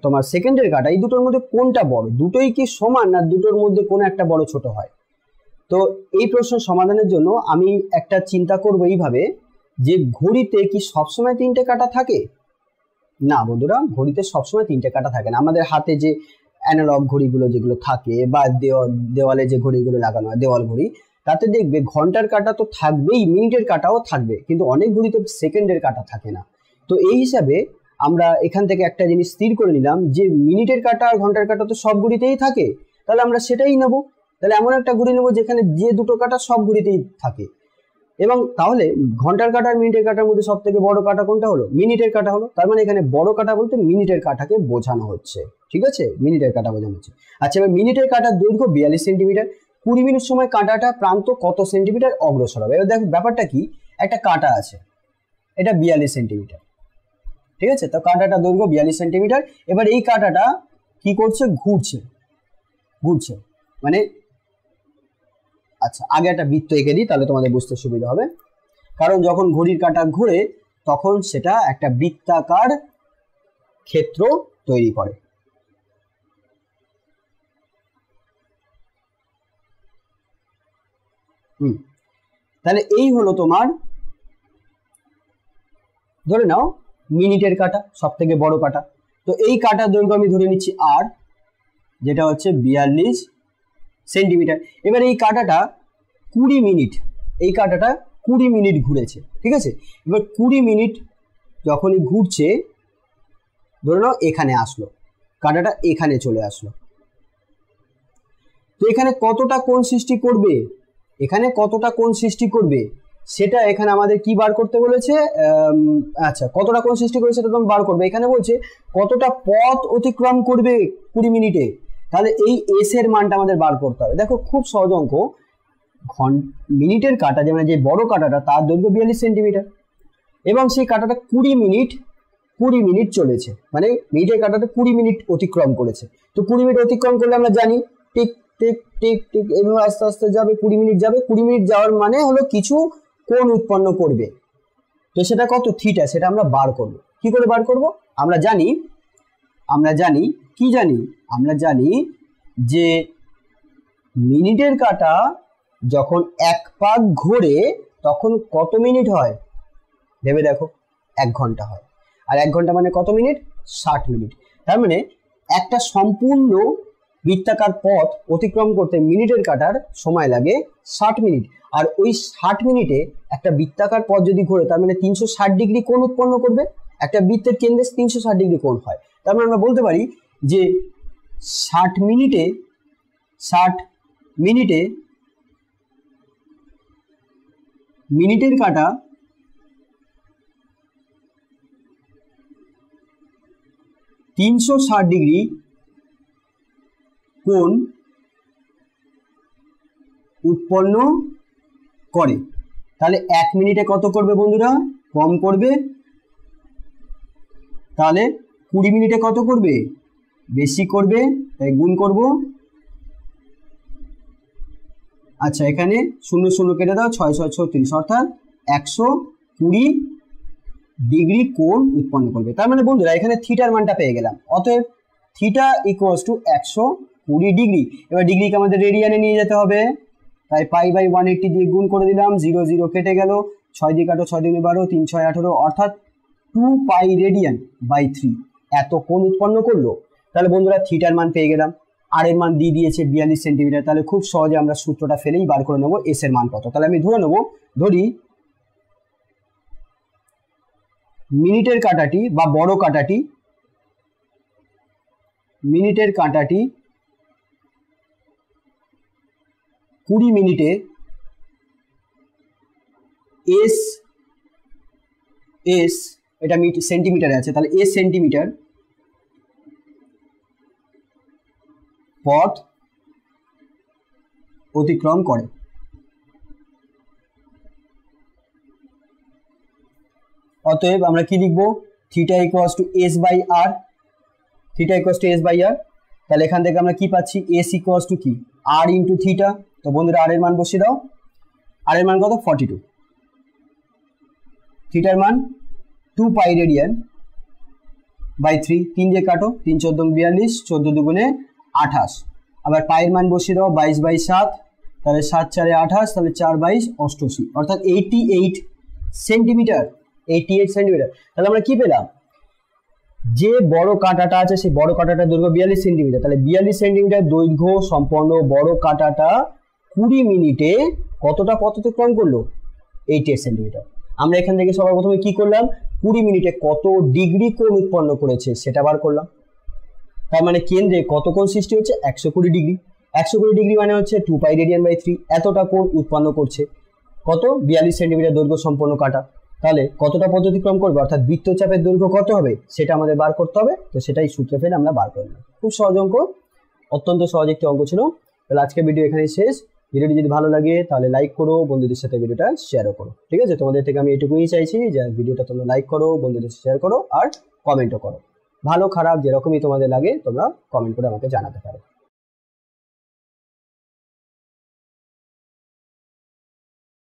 তোমার সেকেন্ডের কাঁটা, এই দুটোর মধ্যে কোনটা বড়? দুটোই কি সমান, না দুটোর মধ্যে কোনো একটা বড় ছোট হয়? তো এই প্রশ্নের সমাধানের জন্য আমি একটা চিন্তা করব এইভাবে, যে ঘড়িতে কি সবসময় 3টে কাঁটা থাকে? না বন্ধুরা, ঘড়িতে সবসময় 3টে কাঁটা থাকে না। আমাদের হাতে যে অ্যানালগ ঘড়িগুলো যেগুলো থাকে, বা দেওয়ালে যে ঘড়িগুলো লাগানো হয়, দেওয়াল ঘড়ি, তাতে দেখবে ঘন্টার কাঁটা তো থাকবেই, মিনিটের কাঁটাও থাকবে, কিন্তু অনেক ঘড়িতে সেকেন্ডের কাঁটা থাকে না। তো এই হিসাবে আমরা এখান থেকে একটা জিনিস স্থির করে নিলাম, যে মিনিটের কাঁটা আর ঘন্টার কাঁটা তো সব ঘড়িতেই থাকে, তাহলে আমরা সেটাই নেব। তাহলে এমন একটা ঘড়ি নেব যেখানে যে দুটো কাঁটা সব ঘড়িতেই থাকে। এবং তাহলে ঘন্টার কাঁটা আর মিনিটের কাঁটার মধ্যে সব থেকে বড় কাঁটা কোনটা হলো? মিনিটের কাঁটা হলো। তার মানে এখানে বড় কাঁটা বলতে মিনিটের কাঁটাকে বোঝানো হচ্ছে। ঠিক আছে, মিনিটের কাঁটা বোঝানো হচ্ছে। আচ্ছা, এবার মিনিটের কাঁটার দৈর্ঘ্য 42 সেন্টিমিটার। 20 মিনিট সময় কাঁটাটা প্রান্ত কত সেন্টিমিটার অগ্রসর হবে? এবার দেখো ব্যাপারটা কি, একটা কাঁটা আছে, এটা 42 সেন্টিমিটার। ঠিক আছে, তো কাঁটাটা দৈর্ঘ্য 42 সেন্টিমিটার। এবার এই কাঁটাটা কি করছে? ঘুরছে মানে, আচ্ছা আগে একটা বৃত্ত এঁকে দিই, তাহলে তোমাদের বুঝতে সুবিধা হবে। কারণ যখন ঘড়ির কাঁটা ঘুরে তখন সেটা একটা বৃত্তাকার ক্ষেত্র তৈরি করে। তাহলে এই হলো তোমার, ধরে নাও মিনিটের কাঁটা, সব থেকে বড় কাঁটা। তো এই কাঁটার দৈর্ঘ্য আমি ধরে নিচ্ছি আর, যেটা হচ্ছে 42 সেন্টিমিটার। এবার এই কাঁটাটা 20 মিনিট, এই কাঁটাটা 20 মিনিট ঘুরেছে। ঠিক আছে, এবার 20 মিনিট যখনই ঘুরছে, ধরে নাও এখানে আসলো, কাঁটাটা এখানে চলে আসলো, তো এখানে কতটা কোণ সৃষ্টি করবে? এখানে কতটা কোণ সৃষ্টি করবে সেটা এখানে আমাদের কি বার করতে বলেছে? আচ্ছা, কতটা কোণ সৃষ্টি করবে সেটা তুমি বার করবে। এখানে বলছে কতটা পথ অতিক্রম করবে 20 মিনিটে। তাহলে এই এস এর মানটা আমাদের বার করতে হবে। দেখো খুব সহজ অঙ্ক। মিনিটের কাঁটা, যেমন যে বড় কাঁটাটা, তার দৈর্ঘ্য 42 সেন্টিমিটার, এবং সেই কাঁটাটা 20 মিনিট চলেছে, মানে মিনিটের কাঁটাটা 20 মিনিট অতিক্রম করেছে। তো 20 মিনিট অতিক্রম করলে আমরা জানি টিক টিক টিক টিক এইভাবে আস্তে আস্তে যাবে, 20 মিনিট যাবে। 20 মিনিট যাওয়ার মানে হলো কিছু কোণ উৎপন্ন করবে। তো সেটা কত? থিটা। সেটা আমরা বার করব। কি করে বার করব? আমরা জানি যে মিনিটের কাঁটা যখন এক পাক ঘোরে তখন কত মিনিট হয়? ভেবে দেখো, 1 ঘন্টা হয়। আর 1 ঘন্টা মানে কত মিনিট? 60 মিনিট। তার মানে একটা সম্পূর্ণ বৃত্তাকার পথ অতিক্রম করতে মিনিটের কাঁটার সময় লাগে 60 মিনিট। আর ওই 60 মিনিটে একটা বৃত্তাকার পথ যদি ঘোরে তার মানে 360 ডিগ্রি কোণ উৎপন্ন করবে। একটা বৃত্তের কেন্দ্রে 360 ডিগ্রি কোণ হয়, তার মানে আমরা বলতে পারি যে 60 মিনিটে মিনিটের কাঁটা 360 ডিগ্রি কোণ উৎপন্ন করে। তাহলে 1 মিনিটে কত করবে বন্ধুরা? কম করবে। তাহলে 20 মিনিটে কত করবে? বেশি করবে, তাই গুণ করব। আচ্ছা, এখানে 0 0 কেটে দাও, 6 6 36, অর্থাৎ 120 ডিগ্রি কোণ উৎপন্ন করবে। তার মানে বন্ধুরা এখানে থিটার মানটা পেয়ে গেলাম। অতএব থিটা ইকুয়ালস টু 120 ডিগ্রি। এবার ডিগ্রিকে আমাদের রেডিয়ানে নিয়ে যেতে হবে, তাই π/180 দিয়ে গুণ করে দিলাম। 0 0 কেটে গেল, 6 দিয়ে কাটো, 6 দিয়ে 12, 3 6 18, অর্থাৎ 2π রেডিয়ান বাই 3 এত কোণ উৎপন্ন করলো। তাহলে বন্ধুরা থিটার মান পেয়ে গেলাম, আর এর মান দিয়ে দিয়েছে 42 সেন্টিমিটার। তাহলে খুব সহজে আমরা সূত্রটা ফেলেই বার করে নেবো এস এর মান কত। তাহলে আমি ধরি মিনিটের কাঁটাটি বা বড় কাঁটাটি, মিনিটের কাঁটাটি 20 মিনিটে এস এটা সেন্টিমিটারে আছে, তাহলে এস সেন্টিমিটার পথ অতিক্রম করে। অতএব আমরা কি লিখবো? Theta equals to S by R. Theta equals to S by R. তাহলে এখান থেকে আমরা কি পাচ্ছি? এস ইকুয়ালস টু কি? আর ইন্টু থিটা। তো বন্ধুরা আর এর মান বসিয়ে দাও। আর এর মান কত? 42। থিটার মান 2π রেডিয়ান বাই 3, 3 দিয়ে কাটো, 3 14 42, 14 দুগুণে 28। আবার পায়ের মান বসিয়ে দাও, 22/7, তাহলে 7 4 28, তাহলে 4/22 88, অর্থাৎ 88 সেন্টিমিটার। 88 সেন্টিমিটার। তাহলে আমরা কি পেলাম? যে বড় কাঁটাটা আছে সেই বড় কাঁটাটার দৈর্ঘ্য 42 সেন্টিমিটার। তাহলে 42 সেন্টিমিটার দৈর্ঘ্য সম্পন্ন বড় কাঁটাটা 20 মিনিটে কতটা পথ অতিক্রম করলো? 88 সেন্টিমিটার। আমরা এখান থেকে সবার প্রথমে কি করলাম? 20 মিনিটে কত ডিগ্রি কোণ উৎপন্ন করেছে সেটা বার করলাম। তার মানে কেন্দ্রে কত কোণ সৃষ্টি হচ্ছে? 120 ডিগ্রি। 120 ডিগ্রি মানে হচ্ছে 2π রেডিয়ান বাই 3, এতটা কোণ উৎপন্ন করছে। কত? 42 সেন্টিমিটার দৈর্ঘ্য সম্পন্ন কাঁটা। তাহলে কতটা পথ অতিক্রম করবে, অর্থাৎ বৃত্তচাপের দৈর্ঘ্য কত হবে সেটা আমাদের বার করতে হবে। তো সেটাই সূত্রে ফেলে আমরা বার করলাম। খুব সহজ অঙ্ক, অত্যন্ত সহজ একটি অঙ্ক ছিল। তাহলে আজকে ভিডিও এখানেই শেষ। ভিডিওটি যদি ভালো লাগে তাহলে লাইক করো, বন্ধুদের সাথে ভিডিওটা শেয়ারও করো। ঠিক আছে, তোমাদের থেকে আমি এটুকুই চাইছি যে ভিডিওটা তোমরা লাইক করো, বন্ধুদের শেয়ার করো আর কমেন্টও করো। ভালো খারাপ যেরকমই তোমাদের লাগে তোমরা কমেন্ট করে আমাকে জানাতে পারো।